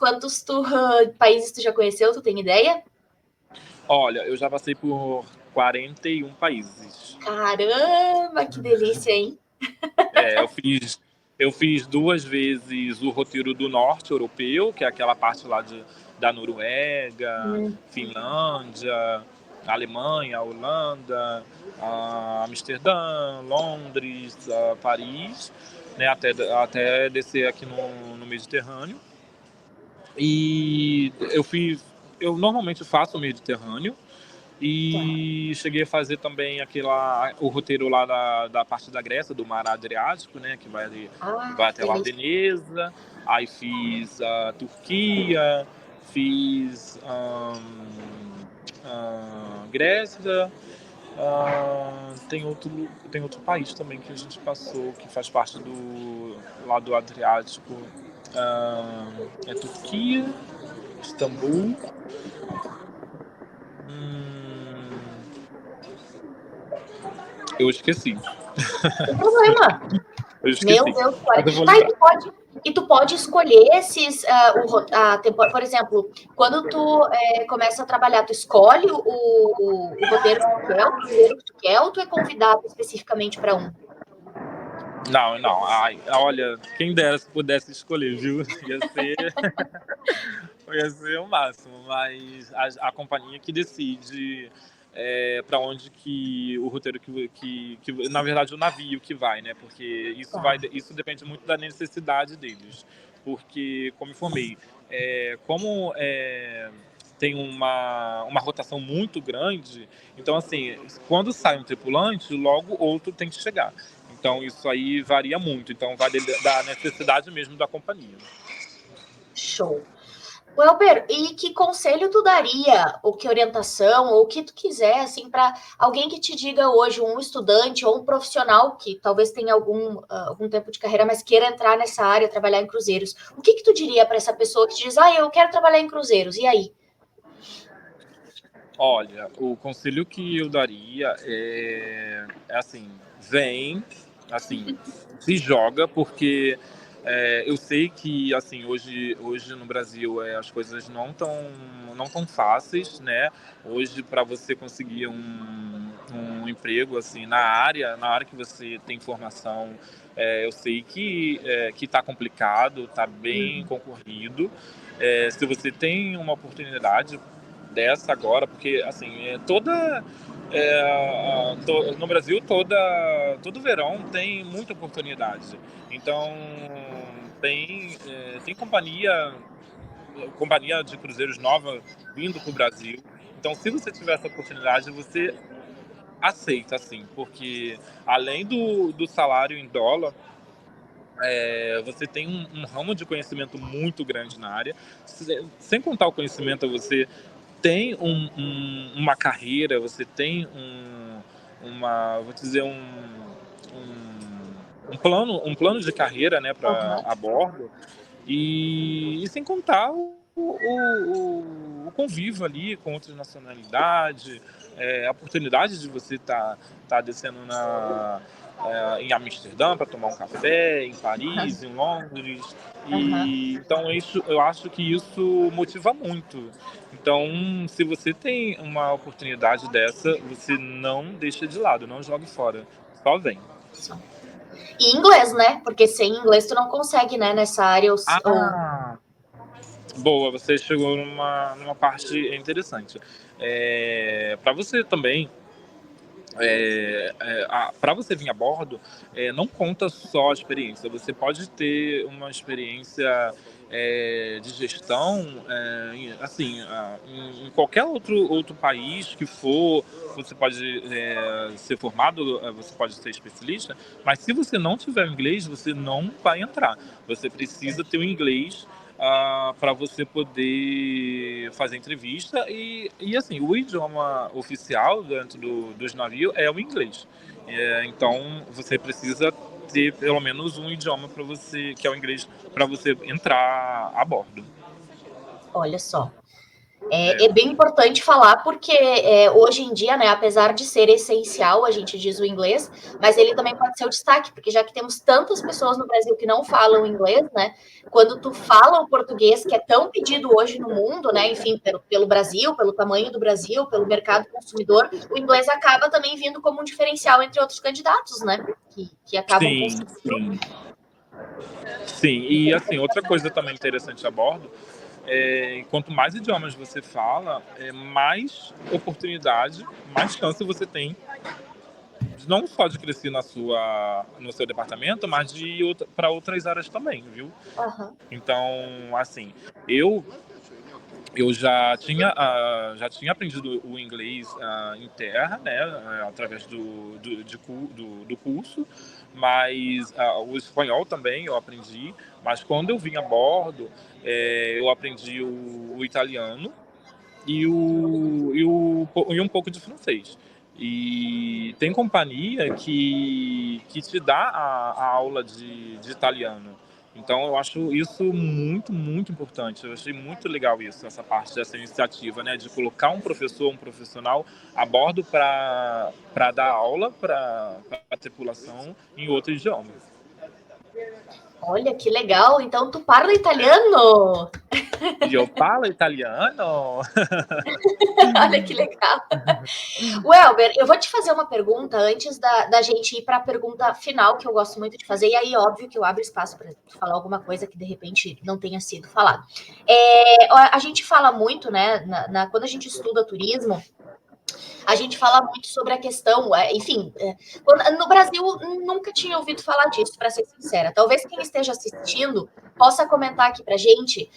países tu já conheceu? Tu tem ideia? Olha, eu já passei por 41 países. Caramba, que delícia, hein? Eu fiz 2 vezes o roteiro do norte europeu, que é aquela parte lá da Noruega, Finlândia, Alemanha, Holanda, Amsterdã, Londres, Paris, né, até descer aqui no Mediterrâneo. E eu normalmente faço o Mediterrâneo e cheguei a fazer também o roteiro lá da parte da Grécia, do Mar Adriático, né, que vai até lá Veneza. Aí fiz a Turquia, fiz Grécia. Tem outro país também que a gente passou, que faz parte do lado Adriático. É Turquia, Istambul. Eu esqueci. Não tem problema. Eu esqueci. Meu Deus, e tu pode escolher esses, por exemplo, quando tu começa a trabalhar, tu escolhe o roteiro que tu quer, ou tu é convidado especificamente para um? Não. Ai, olha, quem dera se pudesse escolher, viu? Ia ser o máximo, mas a companhia que decide para onde que o roteiro que na verdade o navio que vai, né? Porque isso depende muito da necessidade deles. Porque, como informei, como tem uma rotação muito grande, então assim, quando sai um tripulante, logo outro tem que chegar. Então isso aí varia muito, então vai da necessidade mesmo da companhia. Show. Welber, e que conselho tu daria, ou que orientação, ou o que tu quiser, assim, para alguém que te diga hoje, um estudante ou um profissional que talvez tenha algum tempo de carreira, mas queira entrar nessa área, trabalhar em cruzeiros. O que tu diria para essa pessoa que te diz, eu quero trabalhar em cruzeiros, e aí? Olha, o conselho que eu daria é assim, se joga, porque eu sei que assim hoje no Brasil as coisas não tão fáceis, né? Hoje, para você conseguir um emprego assim na área que você tem formação, eu sei que está complicado, está bem concorrido. Se você tem uma oportunidade dessa agora, porque assim no Brasil todo verão tem muita oportunidade. Então tem companhia de cruzeiros nova vindo para o Brasil. Então, se você tiver essa oportunidade, você aceita, assim, porque além do salário em dólar, você tem um ramo de conhecimento muito grande na área. Sem contar o conhecimento, você tem uma carreira, você tem vou dizer, um plano de carreira, né, a bordo, e sem contar o convívio ali com outras nacionalidades, a oportunidade de você tá descendo em Amsterdã para tomar um café, em Paris, em Londres. Então eu acho que isso motiva muito. Então, se você tem uma oportunidade dessa, você não deixa de lado, não jogue fora, só vem. E inglês, né? Porque sem inglês tu não consegue, né, nessa área. Boa, você chegou numa parte interessante. Para você também, para você vir a bordo, não conta só a experiência. Você pode ter uma experiência de gestão, assim, em qualquer outro país que for. Você pode ser formado, você pode ser especialista, mas se você não tiver inglês, você não vai entrar. Você precisa ter o inglês para você poder fazer entrevista e assim, o idioma oficial dentro dos navios é o inglês. Então você precisa ter pelo menos um idioma para você, que é o inglês, para você entrar a bordo. Olha só. É bem importante falar porque hoje em dia, né, apesar de ser essencial, a gente diz o inglês, mas ele também pode ser o destaque, porque já que temos tantas pessoas no Brasil que não falam inglês, né, quando tu fala o português, que é tão pedido hoje no mundo, né, enfim, pelo Brasil, pelo tamanho do Brasil, pelo mercado consumidor, o inglês acaba também vindo como um diferencial entre outros candidatos, né, que acabam Sim, sim. Sim, e assim, outra coisa também interessante a bordo quanto mais idiomas você fala, mais oportunidade, mais chance você tem não só de crescer no seu departamento, mas para outras áreas também, viu? Uhum. Então, assim, eu já tinha aprendido o inglês em terra, né, através do curso, mas o espanhol também eu aprendi, mas quando eu vim a bordo, eu aprendi o italiano e um pouco de francês. E tem companhia que te dá a aula de italiano. Então, eu acho isso muito, muito importante. Eu achei muito legal isso, essa parte dessa iniciativa, né? De colocar um professor, um profissional a bordo para dar aula para a tripulação em outro idioma. Olha que legal, então tu parla italiano? E eu falo italiano? Olha que legal. Welber, eu vou te fazer uma pergunta antes da gente ir para a pergunta final, que eu gosto muito de fazer, e aí, óbvio, que eu abro espaço para falar alguma coisa que de repente não tenha sido falado. A gente fala muito, né, quando a gente estuda turismo, a gente fala muito sobre a questão, enfim, no Brasil nunca tinha ouvido falar disso, para ser sincera. Talvez quem esteja assistindo possa comentar aqui para gente,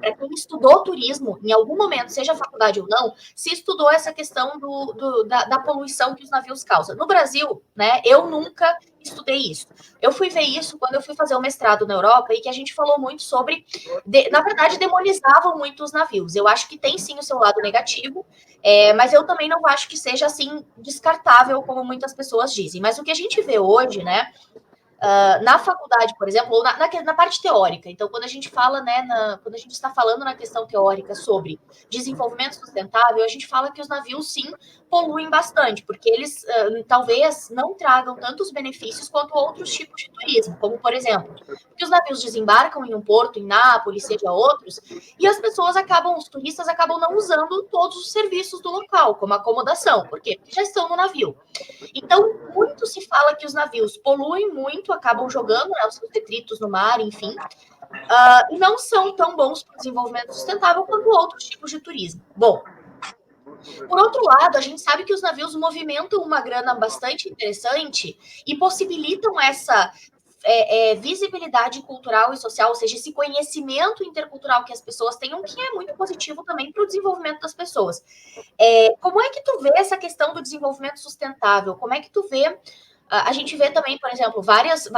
para quem estudou turismo em algum momento, seja faculdade ou não, se estudou essa questão da poluição que os navios causam. No Brasil, né, eu nunca estudei isso. Eu fui ver isso quando eu fui fazer o mestrado na Europa e que a gente falou muito sobre, na verdade, demonizavam muito os navios. Eu acho que tem sim o seu lado negativo, mas eu também não acho que seja assim descartável, como muitas pessoas dizem. Mas o que a gente vê hoje, né, na faculdade, por exemplo, ou na parte teórica. Então, quando a gente fala, né, quando a gente está falando na questão teórica sobre desenvolvimento sustentável, a gente fala que os navios, sim, poluem bastante, porque eles talvez não tragam tantos benefícios quanto outros tipos de turismo, como, por exemplo, que os navios desembarcam em um porto, em Nápoles, seja outros, e as pessoas acabam, os turistas acabam não usando todos os serviços do local, como acomodação. Por quê? Porque já estão no navio. Então, muito se fala que os navios poluem muito, acabam jogando, né, os seus detritos no mar, enfim, e não são tão bons para o desenvolvimento sustentável quanto outros tipos de turismo. Bom, por outro lado, a gente sabe que os navios movimentam uma grana bastante interessante e possibilitam essa visibilidade cultural e social, ou seja, esse conhecimento intercultural que as pessoas tenham, que é muito positivo também para o desenvolvimento das pessoas. Como é que tu vê essa questão do desenvolvimento sustentável? Como é que tu vê? A gente vê também, por exemplo, várias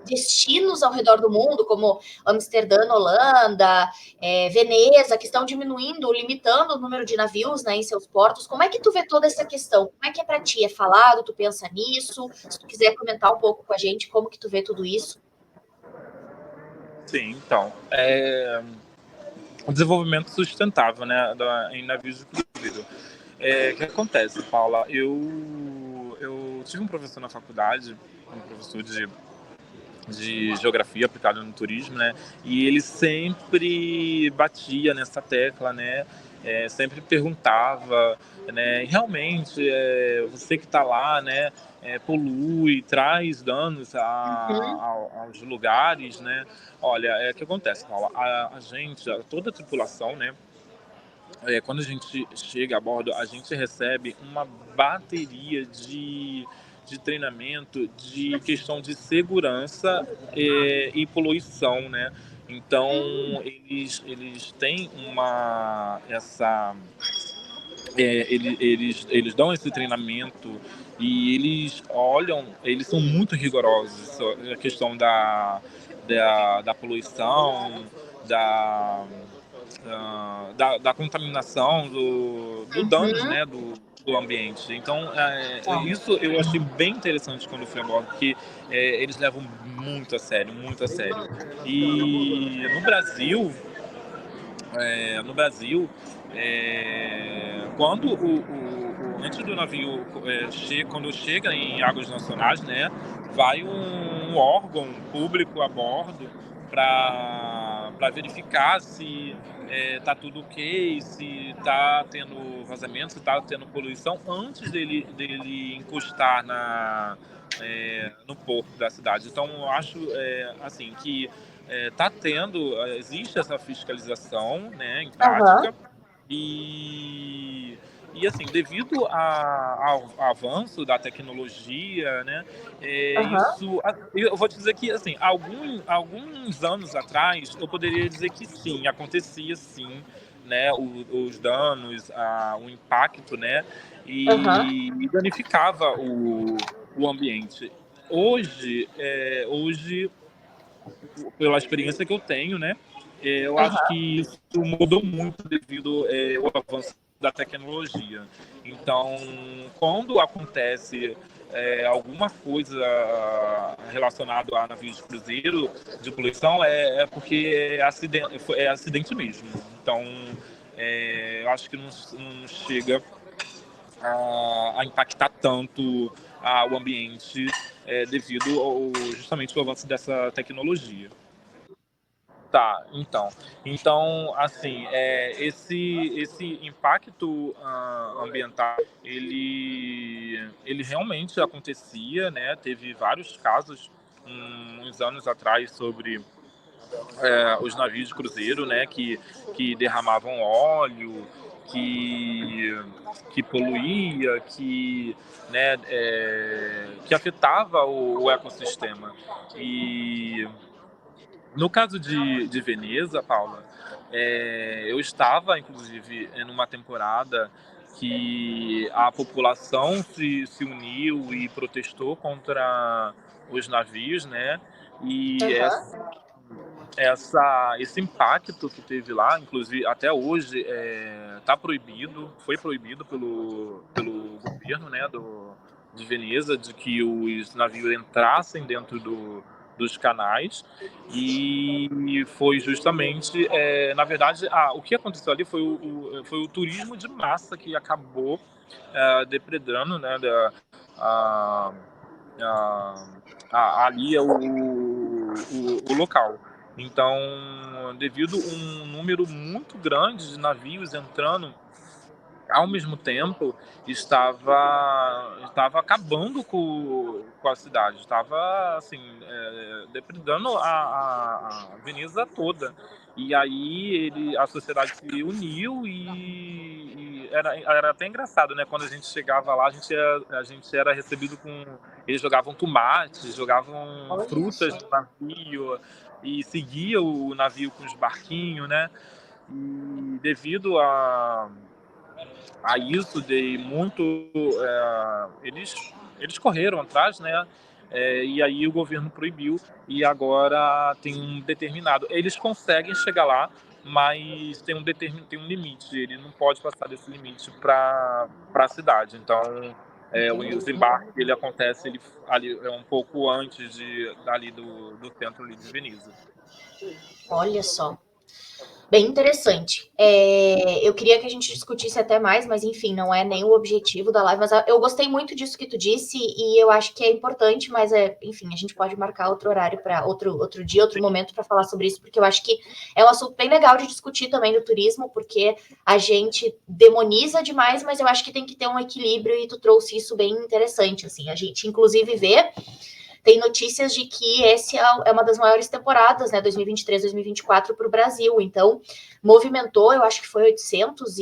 destinos ao redor do mundo, como Amsterdã, Holanda, Veneza, que estão diminuindo, limitando o número de navios, né, em seus portos. Como é que tu vê toda essa questão? Como é que é para ti? É falado? Tu pensa nisso? Se tu quiser comentar um pouco com a gente, como que tu vê tudo isso? Sim, então. O desenvolvimento sustentável, né, em navios de cruzeiro. O que acontece, Paula? Eu tive um professor na faculdade, um professor de geografia aplicada no turismo, né? E ele sempre batia nessa tecla, né? sempre perguntava, né, realmente, você que está lá, né, polui, traz danos Uhum. aos lugares, né? Olha, o que acontece, Paula? A gente, toda a tripulação, né, quando a gente chega a bordo, a gente recebe uma bateria de treinamento de questão de segurança e poluição, né? Então, eles têm eles dão esse treinamento e eles olham, eles são muito rigorosos a questão da poluição, da, da contaminação, do danos, Uhum. né, do ambiente. Então, Tá. isso eu achei bem interessante quando eu fui a bordo, porque eles levam muito a sério, muito a sério. E no Brasil, quando antes do navio quando chega em águas nacionais, né, vai um órgão público a bordo para verificar se tá tudo ok, se tá tendo vazamento, se tá tendo poluição antes dele encostar no porto da cidade. Então, eu acho assim que existe essa fiscalização, né, em Aham. prática, e, assim, devido ao avanço da tecnologia, né, Aham. eu vou te dizer que, assim, alguns anos atrás, eu poderia dizer que sim, acontecia sim, né, os danos, o impacto, né, Aham. e danificava o ambiente. Hoje, pela experiência que eu tenho, né, eu acho Aham. que isso mudou muito devido ao avanço da tecnologia. Então, quando acontece alguma coisa relacionada a navios de cruzeiro de poluição, é porque é acidente mesmo. Então, eu acho que não chega a impactar tanto o ambiente devido justamente ao avanço dessa tecnologia. Tá, então, assim, esse impacto ambiental, ele realmente acontecia, né? Teve vários casos uns anos atrás sobre os navios de cruzeiro, né? Que derramavam óleo, que poluía, né, que afetava o ecossistema. E no caso de Veneza, Paula, eu estava, inclusive, numa temporada que a população se uniu e protestou contra os navios, né? E Aham. esse impacto que teve lá, inclusive até hoje, foi proibido pelo governo, né, de Veneza, de que os navios entrassem dentro dos canais, e foi justamente, na verdade, o que aconteceu ali foi o turismo de massa que acabou depredando, né, a, a, ali o local. Então, devido a um número muito grande de navios entrando ao mesmo tempo, estava acabando com a cidade, estava assim, depredando a Veneza toda. E aí a sociedade se uniu e era até engraçado, né? Quando a gente chegava lá, a gente era recebido com... Eles jogavam tomates, jogavam Olha frutas só. no navio e seguia o navio com os barquinhos, né? E devido a isso, dei muito. Eles correram atrás, né? E aí o governo proibiu e agora tem um determinado. Eles conseguem chegar lá, mas tem um limite. Ele não pode passar desse limite para a cidade. Então, o Entendi. desembarque ele acontece ali um pouco antes dali do centro ali de Veneza. Olha só. Bem interessante. Eu queria que a gente discutisse até mais, mas enfim, não é nem o objetivo da live. Mas eu gostei muito disso que tu disse e eu acho que é importante, mas enfim, a gente pode marcar outro horário para outro dia, outro momento para falar sobre isso, porque eu acho que é um assunto bem legal de discutir também do turismo, porque a gente demoniza demais, mas eu acho que tem que ter um equilíbrio e tu trouxe isso bem interessante. Assim, a gente inclusive vê. Tem notícias de que esse é uma das maiores temporadas, né, 2023, 2024 para o Brasil. Então, movimentou, eu acho que foi 800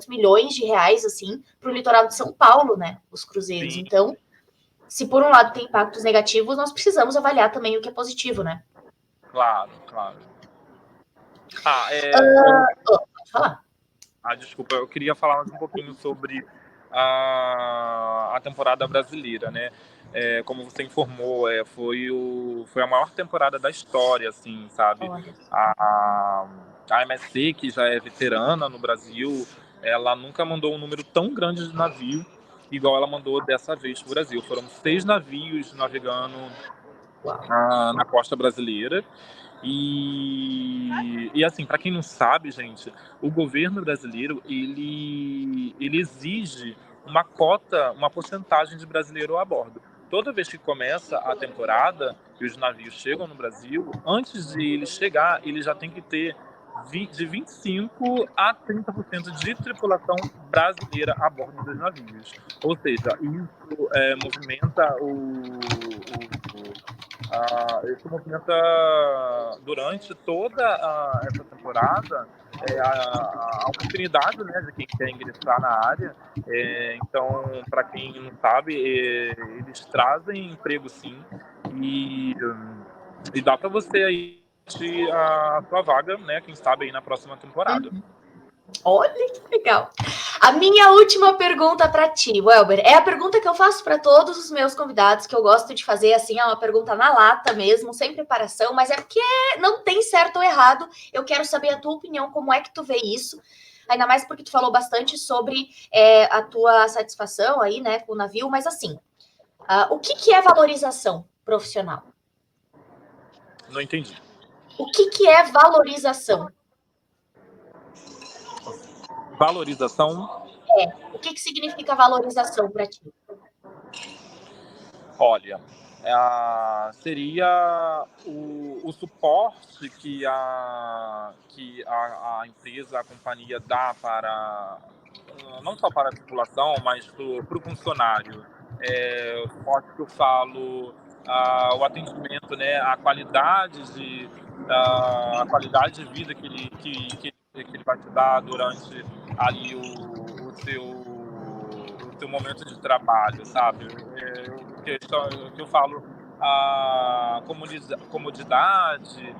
milhões de reais, assim, para o litoral de São Paulo, né, os cruzeiros. Sim. Então, se por um lado tem impactos negativos, nós precisamos avaliar também o que é positivo, né? Claro, claro. Pode falar. Desculpa, eu queria falar mais um pouquinho sobre a temporada brasileira, né? Como você informou, foi a maior temporada da história, assim, sabe? Olha. A MSC, que já é veterana no Brasil, ela nunca mandou um número tão grande de navio igual ela mandou dessa vez para o Brasil. Foram 6 navios navegando na costa brasileira. E assim, para quem não sabe, gente, o governo brasileiro ele exige uma cota, uma porcentagem de brasileiro a bordo. Toda vez que começa a temporada e os navios chegam no Brasil, antes de eles chegar, eles já tem que ter de 25 a 30% de tripulação brasileira a bordo dos navios. Ou seja, isso movimenta isso movimenta durante toda essa temporada a oportunidade, né, de quem quer ingressar na área. Então, para quem não sabe, eles trazem emprego sim e dá para você aí a sua vaga, né, quem sabe aí na próxima temporada. Olha que legal. A minha última pergunta para ti, Welber, é a pergunta que eu faço para todos os meus convidados, que eu gosto de fazer assim, é uma pergunta na lata mesmo, sem preparação, mas é porque não tem certo ou errado. Eu quero saber a tua opinião, como é que tu vê isso? Ainda mais porque tu falou bastante sobre a tua satisfação aí, né, com o navio, mas assim, o que é valorização profissional? Não entendi. O que é valorização? Valorização? O que significa valorização para ti? Olha, seria o suporte que a empresa, a companhia dá para, não só para a tripulação, mas para o funcionário. O suporte que eu falo, o atendimento, né, a qualidade de vida que ele vai te dar durante ali o seu momento de trabalho, sabe? Que eu falo, a comodidade,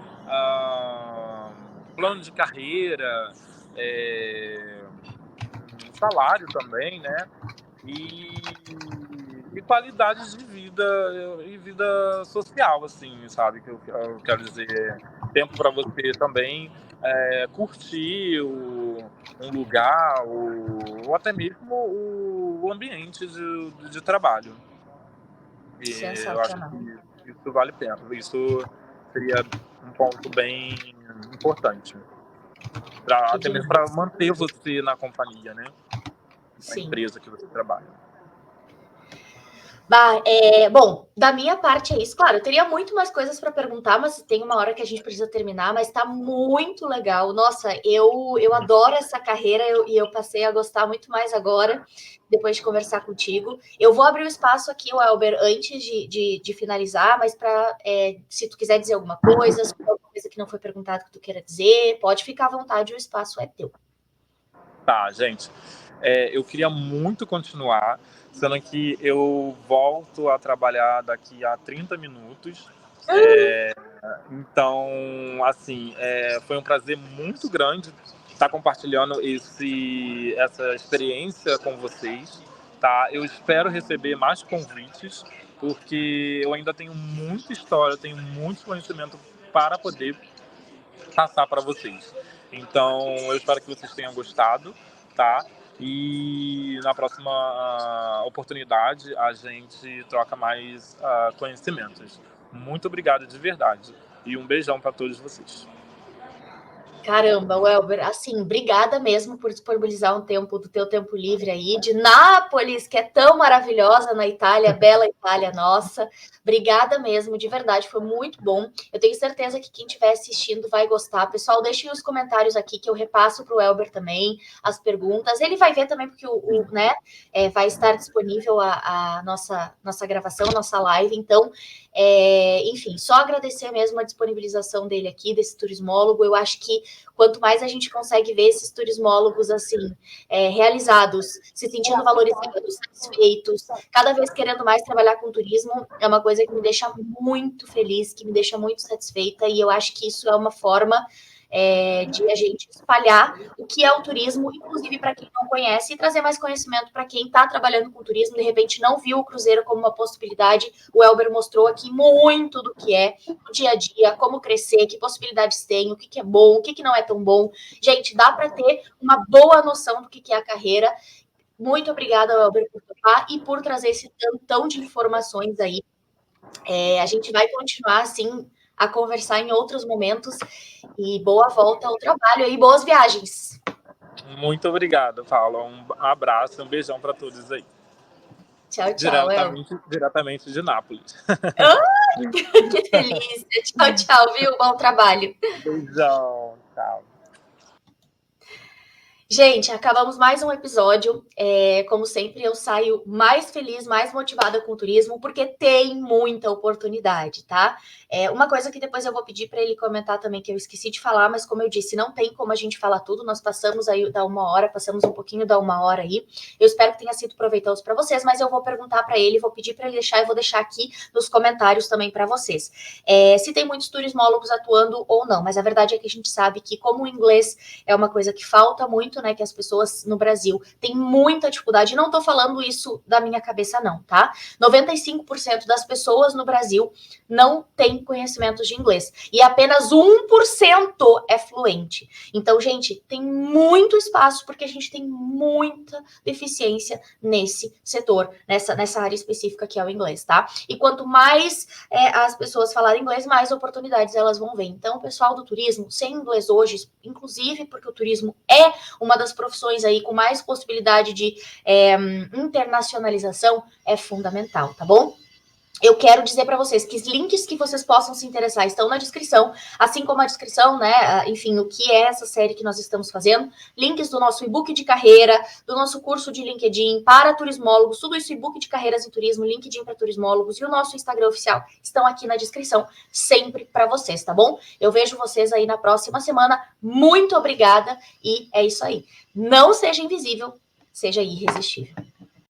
plano de carreira, salário também, né? E qualidades de vida e vida social, assim, sabe? Que eu quero dizer, tempo para você também curtir um lugar ou até mesmo o ambiente de trabalho. E eu acho Sensacional. que isso vale a pena. Isso seria um ponto bem importante, Que até mesmo demais. para manter você na companhia, né? Na Sim. empresa que você trabalha. Bom, da minha parte é isso. Claro, eu teria muito mais coisas para perguntar, mas tem uma hora que a gente precisa terminar, mas está muito legal. Nossa, eu adoro essa carreira e eu passei a gostar muito mais agora, depois de conversar contigo. Eu vou abrir o espaço aqui, Welber, antes de finalizar, mas se tu quiser dizer alguma coisa, se for alguma coisa que não foi perguntado que tu queira dizer, pode ficar à vontade, o espaço é teu. Tá, gente. Eu queria muito continuar, sendo que eu volto a trabalhar daqui a 30 minutos. Então, assim, foi um prazer muito grande estar compartilhando essa experiência com vocês. Tá? Eu espero receber mais convites, porque eu ainda tenho muita história, tenho muito conhecimento para poder passar para vocês. Então, eu espero que vocês tenham gostado, tá? E na próxima oportunidade a gente troca mais conhecimentos. Muito obrigado de verdade. E um beijão para todos vocês. Caramba, Welber, assim, obrigada mesmo por disponibilizar um tempo do teu tempo livre aí, de Nápoles, que é tão maravilhosa na Itália, bela Itália nossa. Obrigada mesmo, de verdade, foi muito bom. Eu tenho certeza que quem estiver assistindo vai gostar. Pessoal, deixem os comentários aqui que eu repasso para o Welber também as perguntas. Ele vai ver também, porque né, vai estar disponível a nossa gravação, nossa live. Então, enfim, só agradecer mesmo a disponibilização dele aqui, desse turismólogo. Eu acho que quanto mais a gente consegue ver esses turismólogos assim, realizados, se sentindo valorizados, satisfeitos, cada vez querendo mais trabalhar com turismo, é uma coisa que me deixa muito feliz, que me deixa muito satisfeita, e eu acho que isso é uma forma de a gente espalhar o que é o turismo, inclusive para quem não conhece, e trazer mais conhecimento para quem está trabalhando com turismo, de repente não viu o cruzeiro como uma possibilidade. O Elber mostrou aqui muito do que é o dia a dia, como crescer, que possibilidades tem, o que é bom, o que não é tão bom. Gente, dá para ter uma boa noção do que é a carreira. Muito obrigada, Elber, por topar e por trazer esse tantão de informações aí. A gente vai continuar, assim, a conversar em outros momentos. E boa volta ao trabalho e boas viagens. Muito obrigado, Paula. Um abraço, um beijão para todos aí. Tchau, tchau. Diretamente de Nápoles. Que delícia. Tchau, tchau, viu? Bom trabalho. Beijão. Tchau. Gente, acabamos mais um episódio. Como sempre, eu saio mais feliz, mais motivada com o turismo, porque tem muita oportunidade, tá? Uma coisa que depois eu vou pedir para ele comentar também, que eu esqueci de falar, mas como eu disse, não tem como a gente falar tudo. Nós passamos aí da 1 hora, passamos um pouquinho da 1 hora aí. Eu espero que tenha sido proveitoso para vocês, mas eu vou perguntar para ele, vou pedir para ele deixar e vou deixar aqui nos comentários também para vocês. Se tem muitos turismólogos atuando ou não, mas a verdade é que a gente sabe que, como o inglês é uma coisa que falta muito, né, que as pessoas no Brasil têm muita dificuldade, não tô falando isso da minha cabeça não, tá? 95% das pessoas no Brasil não têm conhecimentos de inglês, e apenas 1% é fluente. Então, gente, tem muito espaço, porque a gente tem muita deficiência nesse setor, nessa área específica que é o inglês, tá? E quanto mais as pessoas falarem inglês, mais oportunidades elas vão ver. Então, o pessoal do turismo, sem inglês hoje, inclusive porque o turismo é uma das profissões aí com mais possibilidade de internacionalização, é fundamental, tá bom? Eu quero dizer para vocês que os links que vocês possam se interessar estão na descrição, assim como a descrição, né, enfim, o que é essa série que nós estamos fazendo, links do nosso e-book de carreira, do nosso curso de LinkedIn para turismólogos, tudo isso, e-book de carreiras em turismo, LinkedIn para turismólogos e o nosso Instagram oficial estão aqui na descrição, sempre para vocês, tá bom? Eu vejo vocês aí na próxima semana, muito obrigada e é isso aí. Não seja invisível, seja irresistível.